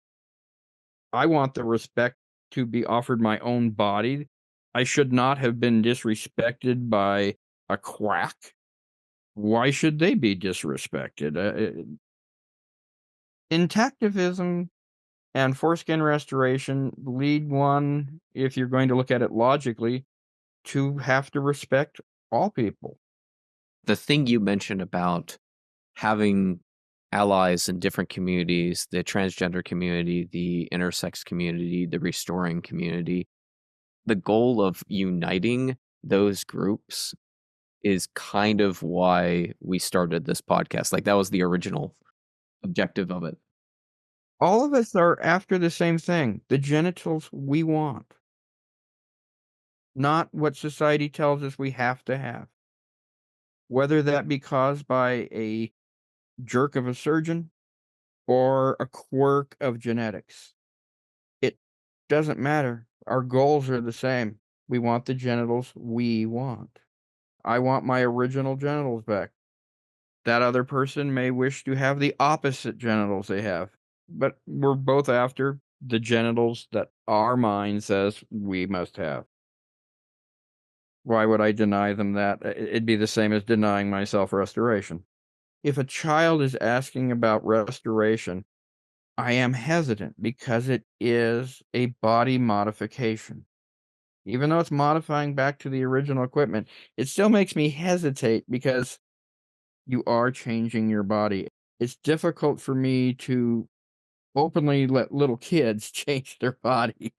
I want the respect to be offered my own body. I should not have been disrespected by a quack. Why should they be disrespected? Intactivism and foreskin restoration lead one, if you're going to look at it logically, to have to respect all people. The thing you mentioned about having allies in different communities, the transgender community, the intersex community, the restoring community, the goal of uniting those groups is kind of why we started this podcast. Like, that was the original objective of it. All of us are after the same thing, the genitals we want, not what society tells us we have to have. Whether that be caused by a jerk of a surgeon or a quirk of genetics, it doesn't matter. Our goals are the same. We want the genitals we want. I want my original genitals back. That other person may wish to have the opposite genitals they have, but we're both after the genitals that our mind says we must have. Why would I deny them that? It'd be the same as denying myself restoration. If a child is asking about restoration, I am hesitant because it is a body modification. Even though it's modifying back to the original equipment, it still makes me hesitate because you are changing your body. It's difficult for me to openly let little kids change their bodies,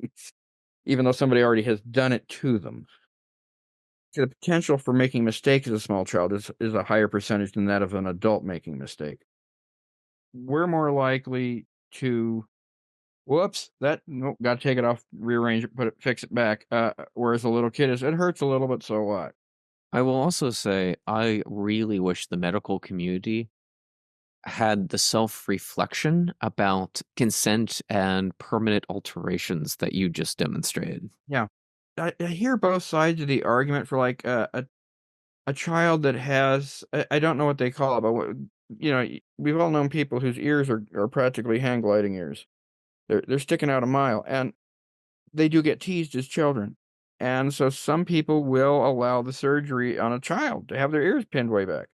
even though somebody already has done it to them. The potential for making mistakes as a small child is a higher percentage than that of an adult making a mistake. We're more likely to, whoops, that nope, got to take it off, rearrange it, put it, fix it back. Whereas a little kid is, it hurts a little bit, so what? I will also say I really wish the medical community had the self-reflection about consent and permanent alterations that you just demonstrated. Yeah, I hear both sides of the argument for like a child that has, I don't know what they call it, but what, we've all known people whose ears are practically hang gliding ears. They're sticking out a mile, and they do get teased as children. And so some people will allow the surgery on a child to have their ears pinned way back.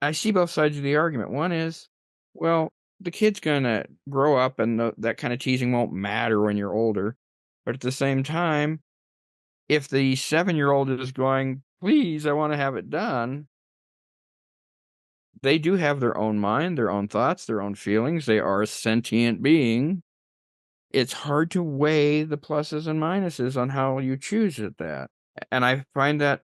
I see both sides of the argument. One is, well, the kid's gonna grow up and that kind of teasing won't matter when you're older. But at the same time, if the 7-year-old is going, please, I want to have it done, they do have their own mind, their own thoughts, their own feelings. They are a sentient being. It's hard to weigh the pluses and minuses on how you choose at that. And I find that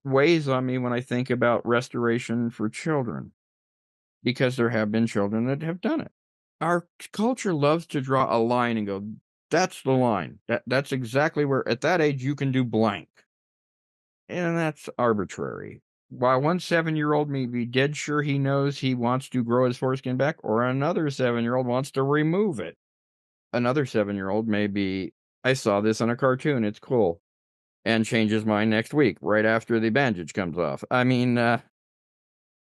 weighs on me when I think about restoration for children, because there have been children that have done it. Our culture loves to draw a line and go, that's the line. That's exactly where at that age you can do blank. And that's arbitrary. While one 7-year-old may be dead sure he knows he wants to grow his foreskin back, or another 7-year-old wants to remove it. Another 7-year-old may be, I saw this on a cartoon, it's cool, and changes mine next week, right after the bandage comes off. I mean,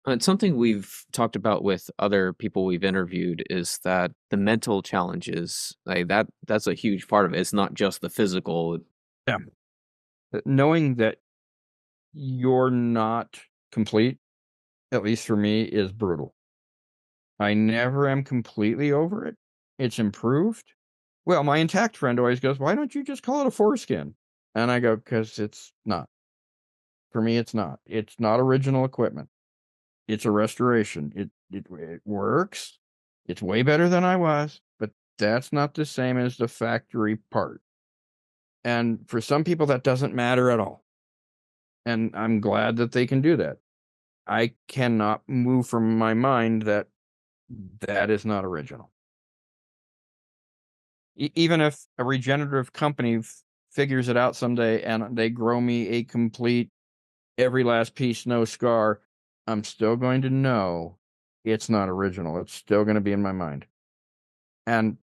It's something we've talked about with other people we've interviewed is that the mental challenges, like that's a huge part of it. It's not just the physical. yeah, knowing that you're not complete, at least for me, is brutal. I never am completely over it. It's improved. Well, my intact friend always goes, "Why don't you just call it a foreskin?" And I go, "'Cause it's not. For me, it's not. It's not original equipment. It's a restoration. It works. It's way better than I was, but that's not the same as the factory part." And for some people, that doesn't matter at all. And I'm glad that they can do that. I cannot move from my mind that that is not original. Even if a regenerative company figures it out someday and they grow me a complete, every last piece, no scar, I'm still going to know it's not original. It's still going to be in my mind. And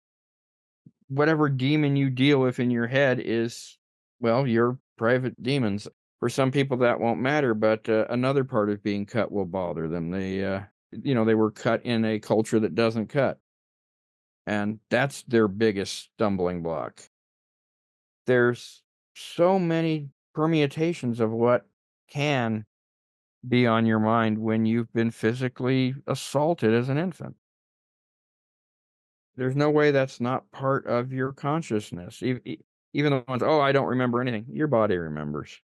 whatever demon you deal with in your head is, well, your private demons. For some people, that won't matter, but another part of being cut will bother them. They were cut in a culture that doesn't cut, and that's their biggest stumbling block. There's so many permutations of what can be on your mind when you've been physically assaulted as an infant. There's no way that's not part of your consciousness. Even the ones, "Oh, I don't remember anything." Your body remembers.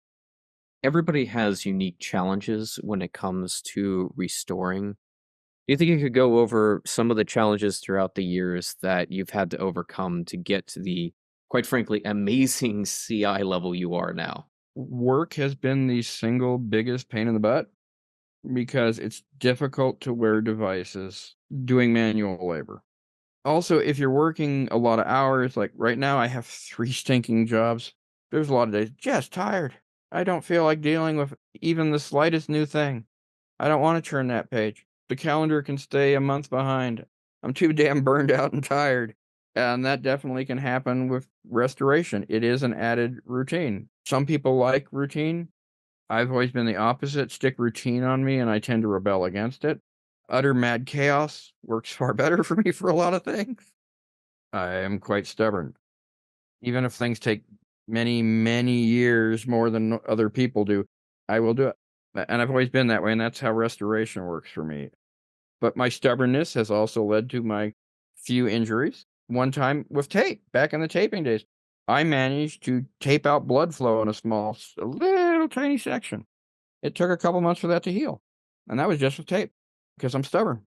Everybody has unique challenges when it comes to restoring. Do you think you could go over some of the challenges throughout the years that you've had to overcome to get to the, quite frankly, amazing CI level you are now? Work has been the single biggest pain in the butt because it's difficult to wear devices doing manual labor. Also, if you're working a lot of hours, like right now, I have 3 stinking jobs. There's a lot of days just tired. I don't feel like dealing with even the slightest new thing. I don't wanna turn that page. The calendar can stay a month behind. I'm too damn burned out and tired, and that definitely can happen with restoration. It is an added routine. Some people like routine. I've always been the opposite. Stick routine on me, and I tend to rebel against it. Utter mad chaos works far better for me for a lot of things. I am quite stubborn. Even if things take many, many years more than other people do, I will do it. And I've always been that way, and that's how restoration works for me. But my stubbornness has also led to my few injuries. One time with tape, back in the taping days, I managed to tape out blood flow in a little tiny section. It took a couple months for that to heal, and that was just with tape because I'm stubborn.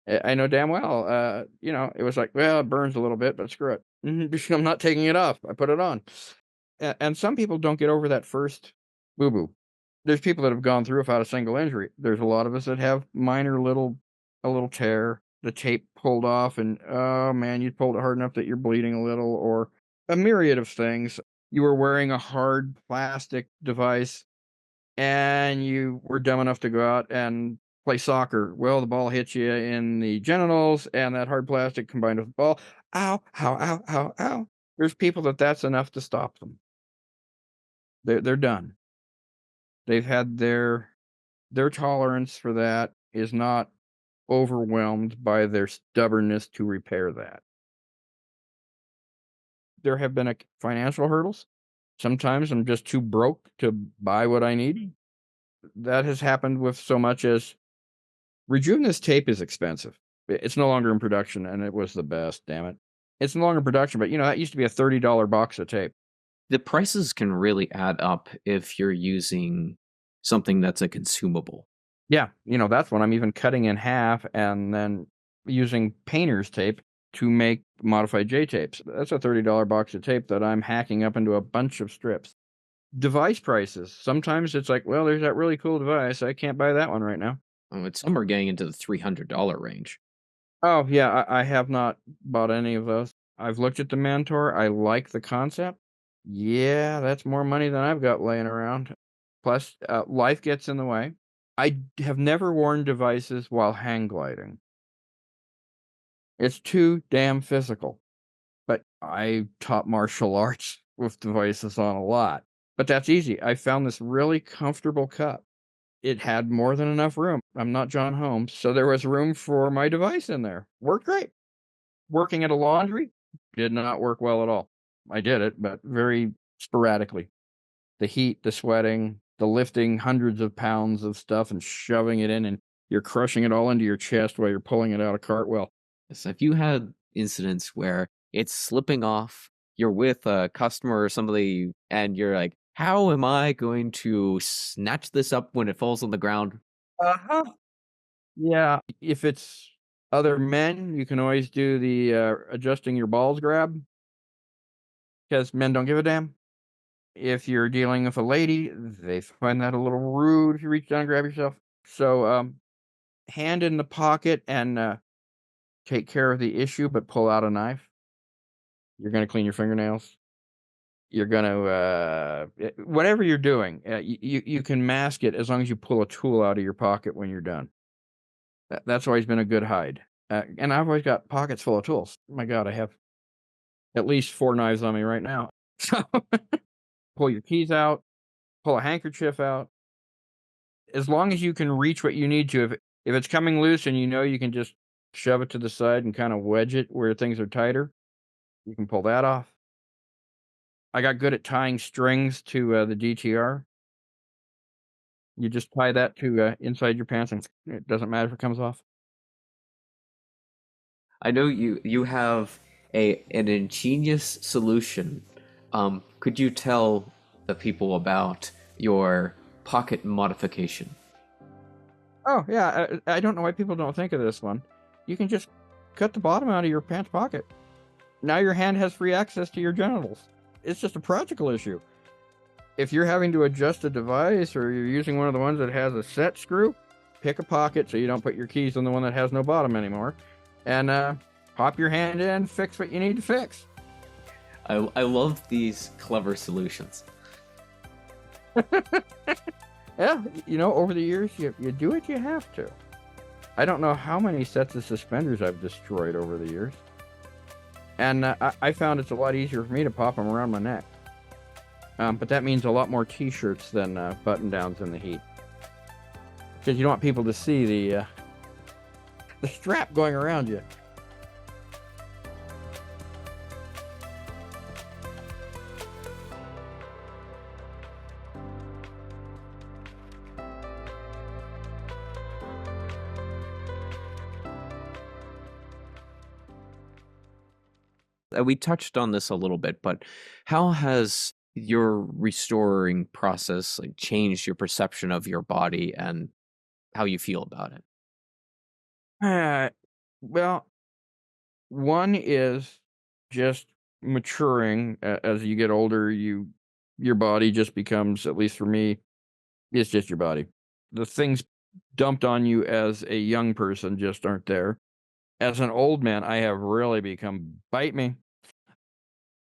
I know damn well, it was like, "Well, it burns a little bit, but screw it. I'm not taking it off. I put it on." And some people don't get over that first boo-boo. There's people that have gone through without a single injury. There's a lot of us that have a little tear, the tape pulled off, and, oh, man, you pulled it hard enough that you're bleeding a little, or a myriad of things. You were wearing a hard plastic device and you were dumb enough to go out and play soccer. Well, the ball hits you in the genitals, and that hard plastic combined with the ball. Ow, ow, ow, ow, ow. There's people that's enough to stop them. They're done. They've had their tolerance for that is not overwhelmed by their stubbornness to repair that. There have been financial hurdles. Sometimes I'm just too broke to buy what I need. That has happened with so much as Rejuvenous tape is expensive. It's no longer in production, and it was the best, damn it. It's no longer in production, but, that used to be a $30 box of tape. The prices can really add up if you're using something that's a consumable. Yeah, that's when I'm even cutting in half and then using painter's tape to make modified J-tapes. That's a $30 box of tape that I'm hacking up into a bunch of strips. Device prices. Sometimes it's like, well, there's that really cool device. I can't buy that one right now. Some are getting into the $300 range. Oh, yeah, I have not bought any of those. I've looked at the Mentor, I like the concept. Yeah, that's more money than I've got laying around. Plus, life gets in the way. Have never worn devices while hang gliding. It's too damn physical. But I taught martial arts with devices on a lot. But that's easy. I found this really comfortable cup. It had more than enough room. I'm not John Holmes, so there was room for my device in there. Worked great. Working at a laundry did not work well at all. I did it, but very sporadically. The heat, the sweating, the lifting hundreds of pounds of stuff and shoving it in, and you're crushing it all into your chest while you're pulling it out of cartwheel. So if you had incidents where it's slipping off, you're with a customer or somebody, and you're like, how am I going to snatch this up when it falls on the ground? Uh-huh. Yeah. If it's other men, you can always do the adjusting your balls grab because men don't give a damn. If you're dealing with a lady, they find that a little rude if you reach down and grab yourself. So, hand in the pocket and take care of the issue, but pull out a knife. You're gonna clean your fingernails. You're gonna, whatever you're doing, you can mask it as long as you pull a tool out of your pocket when you're done. That's always been a good hide. And I've always got pockets full of tools. My God, I have at least 4 knives on me right now. So, pull your keys out, pull a handkerchief out. As long as you can reach what you need to, if it's coming loose and you know you can just shove it to the side and kinda wedge it where things are tighter, you can pull that off. I got good at tying strings to, the DTR. You just tie that to, inside your pants, and it doesn't matter if it comes off. I know you have an ingenious solution. Could you tell the people about your pocket modification? Oh, yeah, I don't know why people don't think of this one. You can just cut the bottom out of your pants pocket. Now your hand has free access to your genitals. It's just a practical issue. If you're having to adjust a device or you're using one of the ones that has a set screw, pick a pocket so you don't put your keys in the one that has no bottom anymore, and pop your hand in, fix what you need to fix. I love these clever solutions. Yeah, over the years, you do what you have to. I don't know how many sets of suspenders I've destroyed over the years. And I found it's a lot easier for me to pop them around my neck. But that means a lot more t-shirts than button-downs in the heat. Because you don't want people to see the strap going around you. We touched on this a little bit, but how has your restoring process changed your perception of your body and how you feel about it? Uh, well, one is just maturing. As you get older, your body just becomes, at least for me, it's just your body. The things dumped on you as a young person just aren't there. As an old man, I have really become bite me.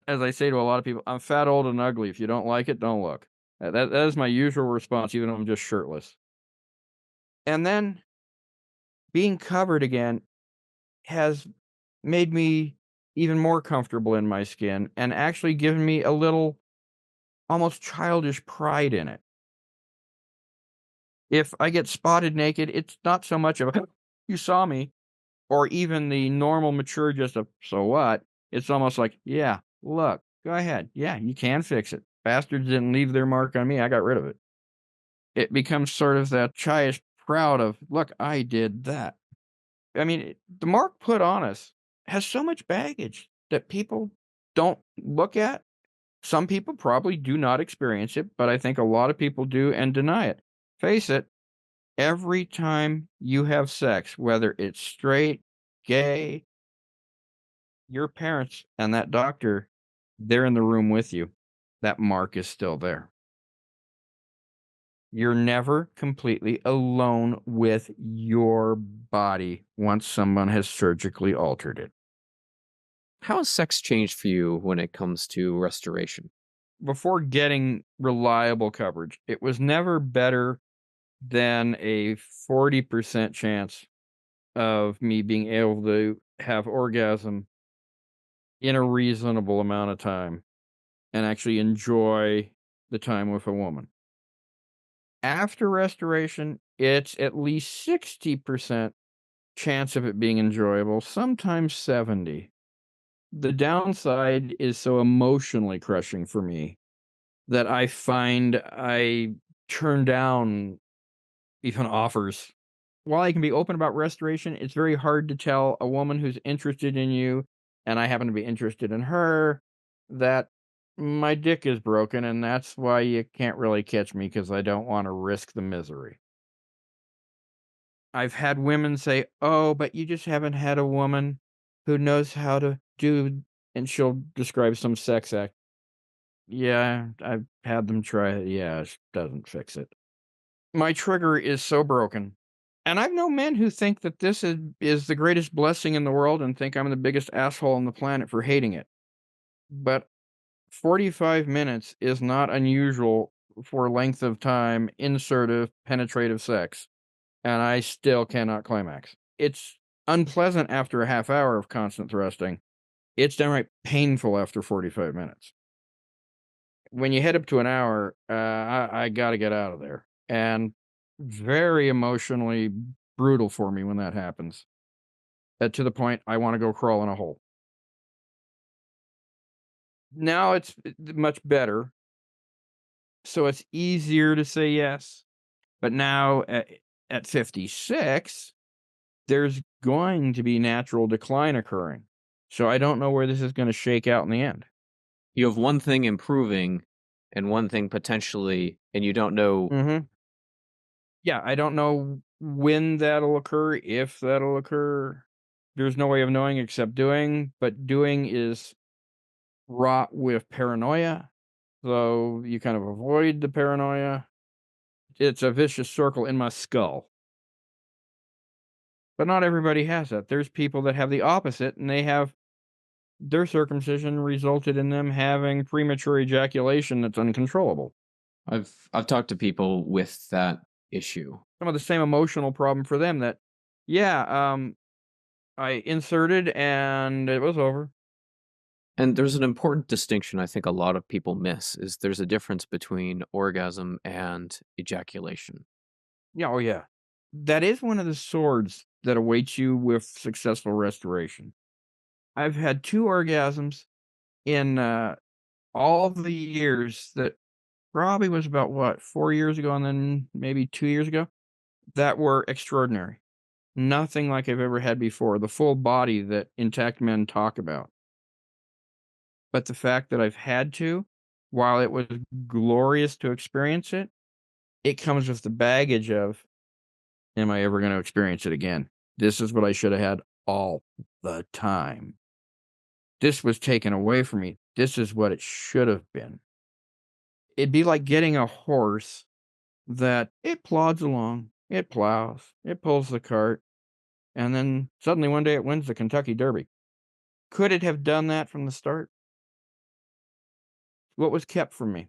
As I say to a lot of people, I'm fat, old, and ugly. If you don't like it, don't look. That is my usual response, even if I'm just shirtless. And then being covered again has made me even more comfortable in my skin and actually given me a little almost childish pride in it. If I get spotted naked, it's not so much of a you saw me, or even the normal mature just a so what. It's almost like, yeah, look, go ahead. Yeah, you can fix it. Bastards didn't leave their mark on me. I got rid of it. It becomes sort of that childish proud of, look, I did that. I mean, the mark put on us has so much baggage that people don't look at. Some people probably do not experience it, but I think a lot of people do and deny it. Face it, every time you have sex, whether it's straight, gay, your parents and that doctor, they're in the room with you. That mark is still there. You're never completely alone with your body once someone has surgically altered it. How has sex changed for you when it comes to restoration? Before getting reliable coverage, it was never better than a 40% chance of me being able to have orgasm in a reasonable amount of time and actually enjoy the time with a woman. After restoration, it's at least 60% chance of it being enjoyable, sometimes 70. The downside is so emotionally crushing for me that I find I turn down even offers. While I can be open about restoration, it's very hard to tell a woman who's interested in you, and I happen to be interested in her, that my dick is broken, and that's why you can't really catch me because I don't want to risk the misery. I've had women say, "Oh, but you just haven't had a woman who knows how to do," and she'll describe some sex act. Yeah, I've had them try it. Yeah, it doesn't fix it. My trigger is so broken. And I've known men who think that this is the greatest blessing in the world and think I'm the biggest asshole on the planet for hating it. But 45 minutes is not unusual for length of time insertive penetrative sex. and I still cannot climax. It's unpleasant after a half hour of constant thrusting. It's downright painful after 45 minutes. When you head up to an hour, I gotta get out of there, and very emotionally brutal for me when that happens, to the point I wanna go crawl in a hole. Now it's much better, so it's easier to say yes, but now at 56, there's going to be natural decline occurring, so I don't know where this is gonna shake out in the end. You have one thing improving and one thing potentially, and you don't know. Mhm. Yeah, I don't know when that'll occur, if that'll occur. There's no way of knowing except doing, but doing is wrought with paranoia, so you kind of avoid the paranoia. It's a vicious circle in my skull. But not everybody has that. There's people that have the opposite, and they have their circumcision resulted in them having premature ejaculation that's uncontrollable. I've talked to people with that issue. Some of the same emotional problem for them that, yeah, I inserted and it was over. And there's an important distinction I think a lot of people miss is there's a difference between orgasm and ejaculation. Yeah, oh yeah. That is one of the swords that awaits you with successful restoration. I've had 2 orgasms in, all of the years that probably was about, what, 4 years ago and then maybe 2 years ago, that were extraordinary. Nothing like I've ever had before, the full body that intact men talk about. But the fact that I've had to, while it was glorious to experience it, it comes with the baggage of, am I ever gonna experience it again? This is what I should have had all the time. This was taken away from me. This is what it should have been. It'd be like getting a horse that it plods along, it plows, it pulls the cart, and then suddenly one day it wins the Kentucky Derby. Could it have done that from the start? What was kept from me?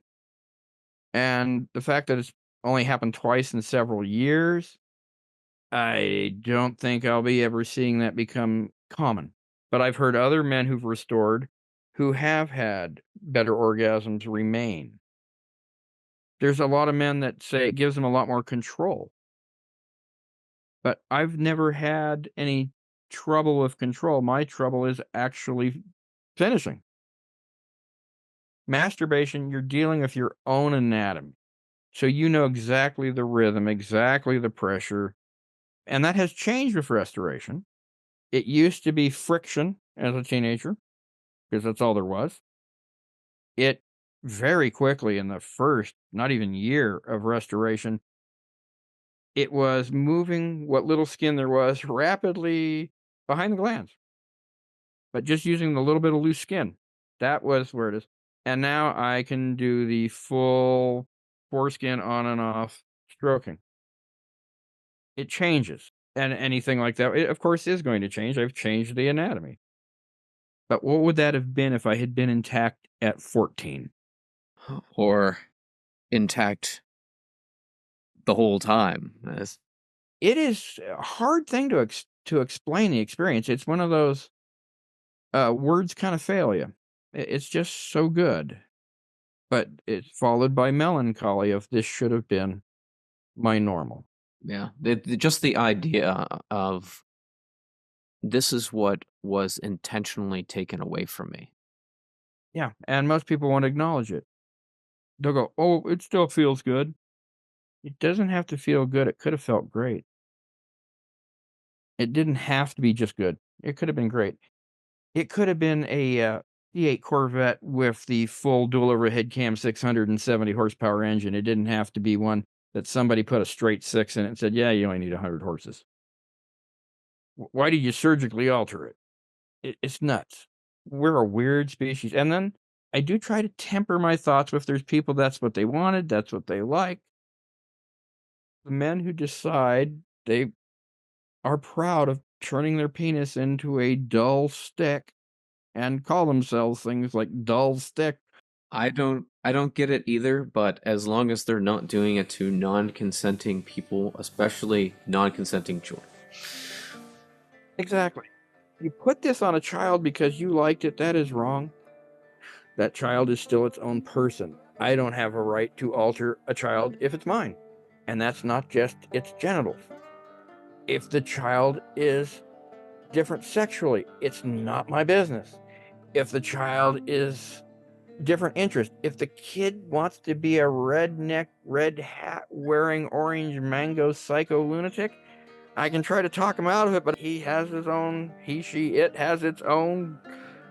And the fact that it's only happened twice in several years, I don't think I'll be ever seeing that become common. But I've heard other men who've restored who have had better orgasms remain. There's a lot of men that say it gives them a lot more control, but I've never had any trouble with control. My trouble is actually finishing. Masturbation, you're dealing with your own anatomy. So you know exactly the rhythm, exactly the pressure, and that has changed with restoration. It used to be friction as a teenager, because that's all there was. It very quickly in the first, not even year of restoration, it was moving what little skin there was rapidly behind the glands, but just using the little bit of loose skin. That was where it is. And now I can do the full foreskin on and off stroking. It changes. And anything like that, it, of course, is going to change. I've changed the anatomy. But what would that have been if I had been intact at 14? Or intact the whole time. It is a hard thing to explain the experience. It's one of those words kind of fail you. It's just so good, but it's followed by melancholy of this should have been my normal. Yeah, just the idea of this is what was intentionally taken away from me. Yeah, and most people won't acknowledge it. They'll go, "Oh, it still feels good." It doesn't have to feel good. It could have felt great. It didn't have to be just good. It could have been great. It could have been a, V8 Corvette with the full dual overhead cam 670 horsepower engine. It didn't have to be one that somebody put a straight 6 in it and said, "Yeah, you only need 100 horses." Why did you surgically alter it? It's nuts. We're a weird species, and then I do try to temper my thoughts with there's people that's what they wanted, that's what they like. The men who decide they are proud of turning their penis into a dull stick and call themselves things like dull stick. I don't get it either, but as long as they're not doing it to non-consenting people, especially non-consenting children. Exactly. You put this on a child because you liked it, that is wrong. That child is still its own person. I don't have a right to alter a child if it's mine. And that's not just its genitals. If the child is different sexually, it's not my business. If the child is different interest, if the kid wants to be a redneck, red hat wearing orange mango psycho lunatic, I can try to talk him out of it, but he has his own, he, she, it has its own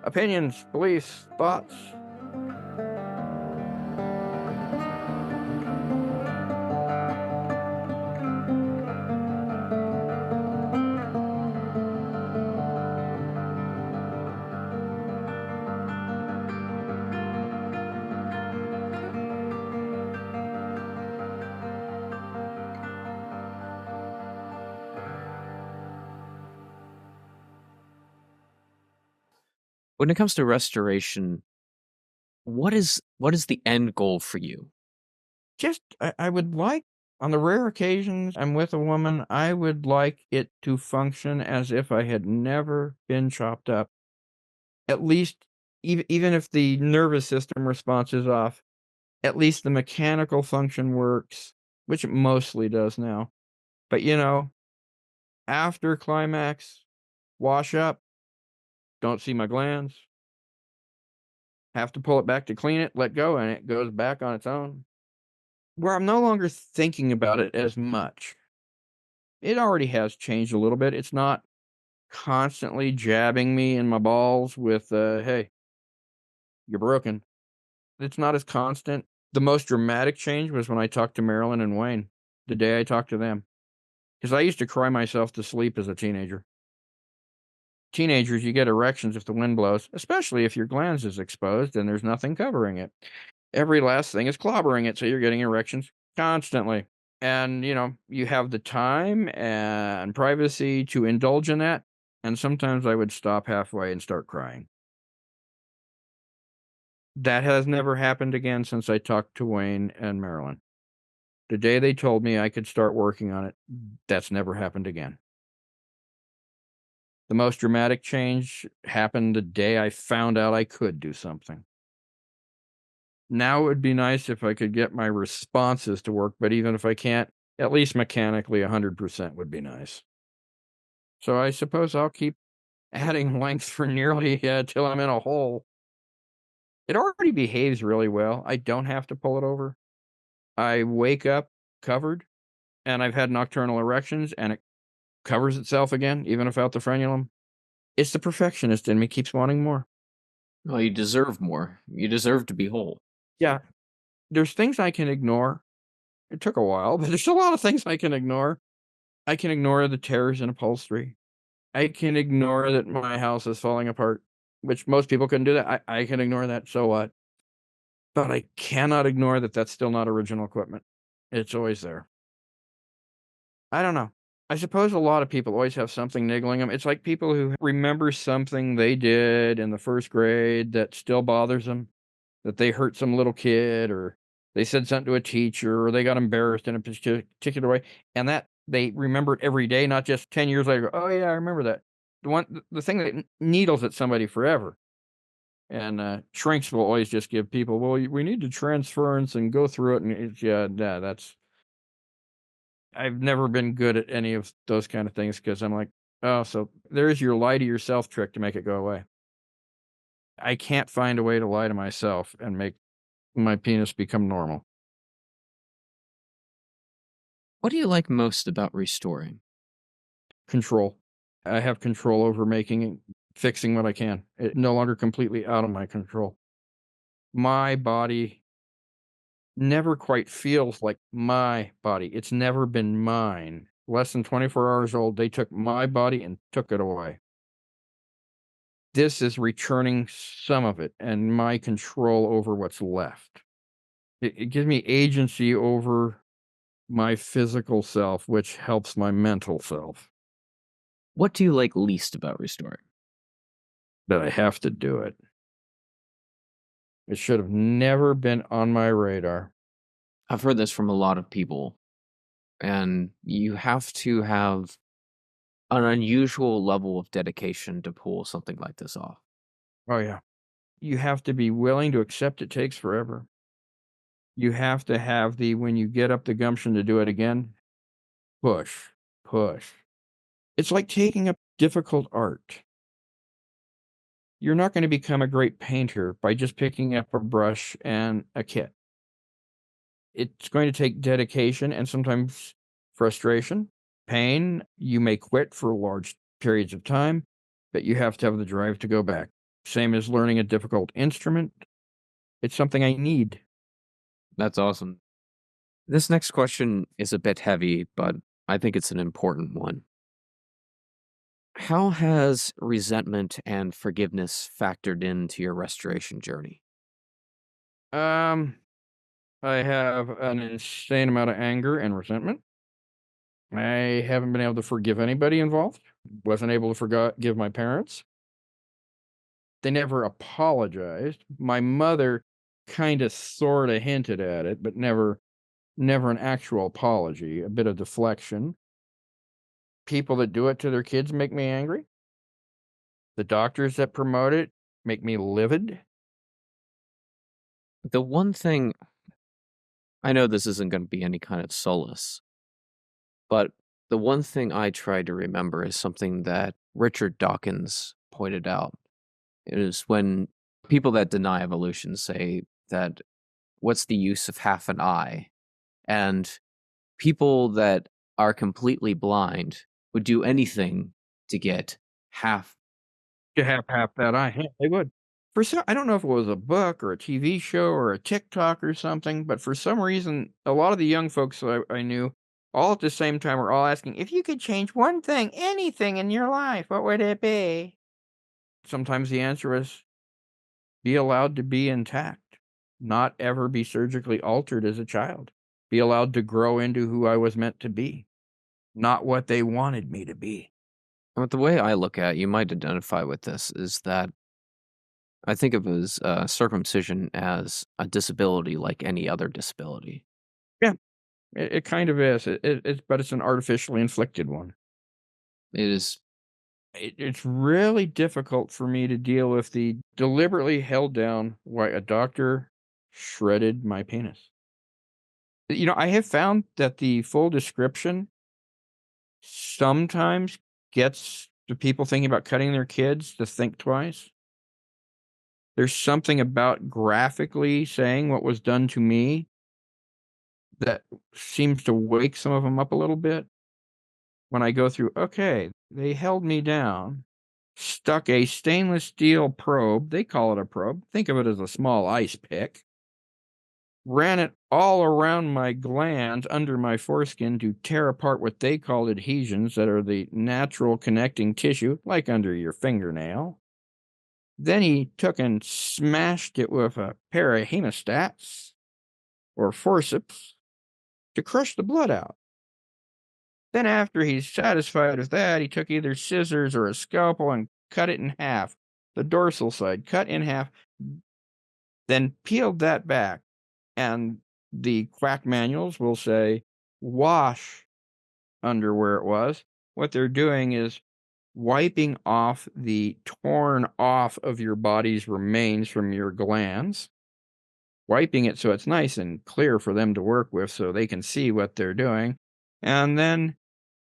opinions, beliefs, thoughts. When it comes to restoration, what is the end goal for you? Just, I would like, on the rare occasions I'm with a woman, I would like it to function as if I had never been chopped up. At least, even if the nervous system response is off, at least the mechanical function works, which it mostly does now. But, after climax, wash up, don't see my glands, have to pull it back to clean it, let go, and it goes back on its own. Where I'm no longer thinking about it as much. It already has changed a little bit. It's not constantly jabbing me in my balls with, "Hey, you're broken." It's not as constant. The most dramatic change was when I talked to Marilyn and Wayne, the day I talked to them, because I used to cry myself to sleep as a teenager. Teenagers, you get erections if the wind blows, especially if your glands is exposed and there's nothing covering it. Every last thing is clobbering it, so you're getting erections constantly. And, you have the time and privacy to indulge in that, and sometimes I would stop halfway and start crying. That has never happened again since I talked to Wayne and Marilyn. The day they told me I could start working on it, that's never happened again. The most dramatic change happened the day I found out I could do something. Now it would be nice if I could get my responses to work, but even if I can't, at least mechanically 100% would be nice. So I suppose I'll keep adding length for nearly till I'm in a hole. It already behaves really well. I don't have to pull it over. I wake up covered, and I've had nocturnal erections, and it covers itself again, even without the frenulum. It's the perfectionist in me keeps wanting more. Well, you deserve more. You deserve to be whole. Yeah, there's things I can ignore. It took a while, but there's a lot of things I can ignore. I can ignore the tears in upholstery. I can ignore that my house is falling apart, which most people couldn't do that. I can ignore that, so what? But I cannot ignore that that's still not original equipment. It's always there. I don't know. I suppose a lot of people always have something niggling them. It's like people who remember something they did in the first grade that still bothers them, that they hurt some little kid, or they said something to a teacher, or they got embarrassed in a particular way, and that they remember it every day, not just 10 years later. Oh yeah, I remember that. The thing that needles at somebody forever. And shrinks will always just give people, well, we need to transference and go through it, and it's, yeah, that's. I've never been good at any of those kind of things because I'm like, oh, so there's your lie to yourself trick to make it go away. I can't find a way to lie to myself and make my penis become normal. What do you like most about restoring? Control. I have control over fixing what I can. It's no longer completely out of my control. My body never quite feels like my body. It's never been mine. Less than 24 hours old, they took my body and took it away. This is returning some of it and my control over what's left. It gives me agency over my physical self, which helps my mental self. What do you like least about restoring? That I have to do it. It should have never been on my radar. I've heard this from a lot of people, and you have to have an unusual level of dedication to pull something like this off. Oh, yeah. You have to be willing to accept it takes forever. You have to have the when you get up the gumption to do it again, push, push. It's like taking up difficult art. You're not gonna become a great painter by just picking up a brush and a kit. It's going to take dedication and sometimes frustration, pain. You may quit for large periods of time, but you have to have the drive to go back. Same as learning a difficult instrument. It's something I need. That's awesome. This next question is a bit heavy, but I think it's an important one. How has resentment and forgiveness factored into your restoration journey? Um, I have an insane amount of anger and resentment. I haven't been able to forgive anybody involved. Wasn't able to forgive my parents. They never apologized. My mother kind of sort of hinted at it, but never an actual apology, a bit of deflection. People that do it to their kids make me angry. The doctors that promote it make me livid. The one thing I know this isn't going to be any kind of solace, but the one thing I try to remember is something that Richard Dawkins pointed out. It is when people that deny evolution say that what's the use of half an eye? And people that are completely blind would do anything to get half. To have half that eye, yeah, they would. For some, I don't know if it was a book or a TV show or a TikTok or something, but for some reason, a lot of the young folks that I knew, all at the same time, were all asking, if you could change one thing, anything in your life, what would it be? Sometimes the answer was be allowed to be intact, not ever be surgically altered as a child, be allowed to grow into who I was meant to be, not what they wanted me to be. But the way I look at it, you might identify with this, is that I think of as circumcision as a disability like any other disability. Yeah, it kind of is. But it's an artificially inflicted one. It is. It's really difficult for me to deal with the deliberately held down why a doctor shredded my penis. I have found that the full description sometimes gets the people thinking about cutting their kids to think twice. There's something about graphically saying what was done to me that seems to wake some of them up a little bit when I go through, okay, they held me down, stuck a stainless steel probe, they call it a probe, think of it as a small ice pick, ran it all around my glands under my foreskin to tear apart what they called adhesions that are the natural connecting tissue, like under your fingernail. Then he took and smashed it with a pair of hemostats or forceps to crush the blood out. Then, after he's satisfied with that, he took either scissors or a scalpel and cut it in half. The dorsal side cut in half, then peeled that back. And the quack manuals will say, wash under where it was. What they're doing is wiping off the torn off of your body's remains from your glands, wiping it so it's nice and clear for them to work with so they can see what they're doing. And then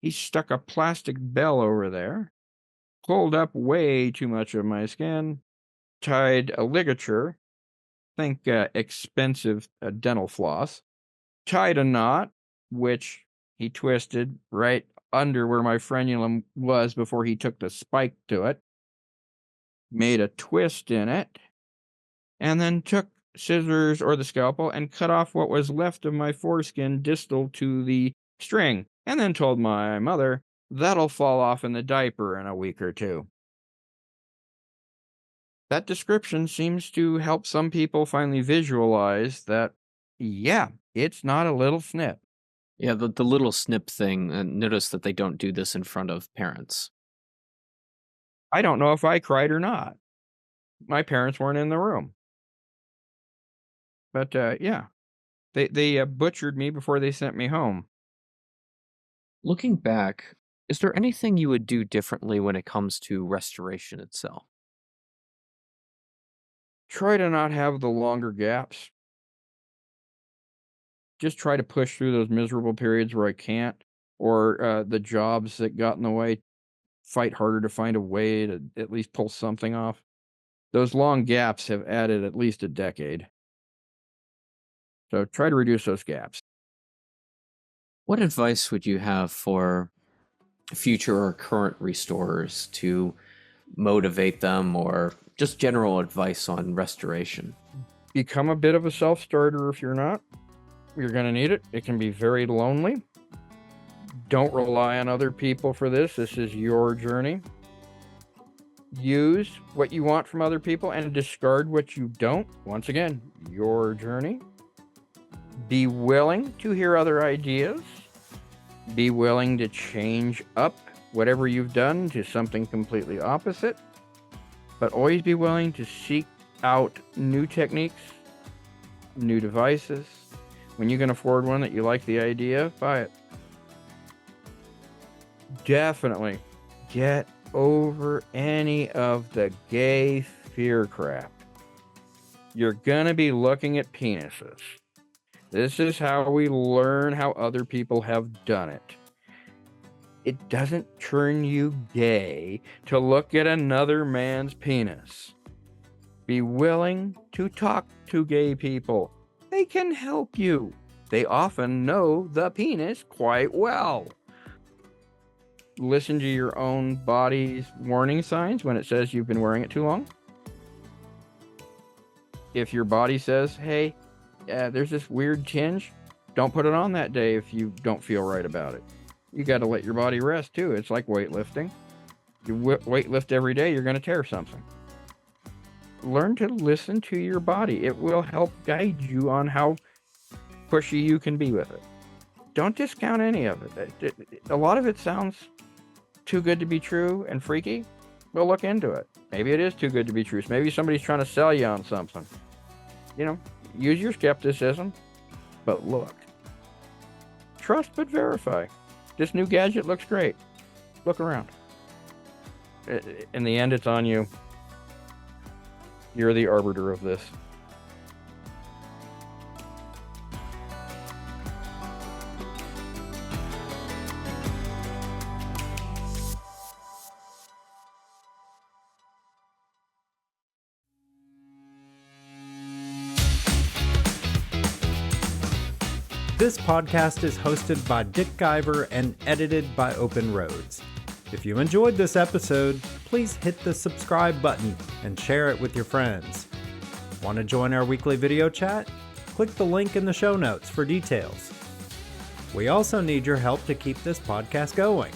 he stuck a plastic bell over there, pulled up way too much of my skin, tied a ligature, think expensive dental floss, tied a knot, which he twisted right under where my frenulum was before he took the spike to it, made a twist in it, and then took scissors or the scalpel and cut off what was left of my foreskin distal to the string, and then told my mother, that'll fall off in the diaper in a week or two. That description seems to help some people finally visualize that, yeah, it's not a little snip. Yeah, the little snip thing, and notice that they don't do this in front of parents. I don't know if I cried or not. My parents weren't in the room. But yeah, they butchered me before they sent me home. Looking back, is there anything you would do differently when it comes to restoration itself? Try to not have the longer gaps. Just try to push through those miserable periods where I can't, or the jobs that got in the way. Fight harder to find a way to at least pull something off. Those long gaps have added at least a decade. So try to reduce those gaps. What advice would you have for future or current restorers to motivate them, or just general advice on restoration? Become a bit of a self-starter if you're not. You're going to need it. It can be very lonely. Don't rely on other people for this. This is your journey. Use what you want from other people and discard what you don't. Once again, your journey. Be willing to hear other ideas. Be willing to change up whatever you've done to something completely opposite. But always be willing to seek out new techniques, new devices. When you can afford one that you like the idea of, buy it. Definitely get over any of the gay fear crap. You're gonna be looking at penises. This is how we learn how other people have done it. It doesn't turn you gay to look at another man's penis. Be willing to talk to gay people. They can help you. They often know the penis quite well. Listen to your own body's warning signs when it says you've been wearing it too long. If your body says, hey, there's this weird tinge, don't put it on that day if you don't feel right about it. You got to let your body rest too. It's like weightlifting. You weightlift every day, you're going to tear something. Learn to listen to your body. It will help guide you on how pushy you can be with it. Don't discount any of it. A lot of it sounds too good to be true and freaky. Well, look into it. Maybe it is too good to be true. Maybe somebody's trying to sell you on something. Use your skepticism, but look. Trust but verify. This new gadget looks great. Look around. In the end, it's on you. You're the arbiter of this. This podcast is hosted by Dick Guyver and edited by Open Roads. If you enjoyed this episode, please hit the subscribe button and share it with your friends. Want to join our weekly video chat? Click the link in the show notes for details. We also need your help to keep this podcast going.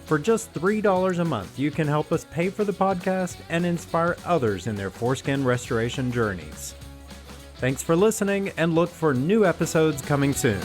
For just $3 a month, you can help us pay for the podcast and inspire others in their foreskin restoration journeys. Thanks for listening, and look for new episodes coming soon.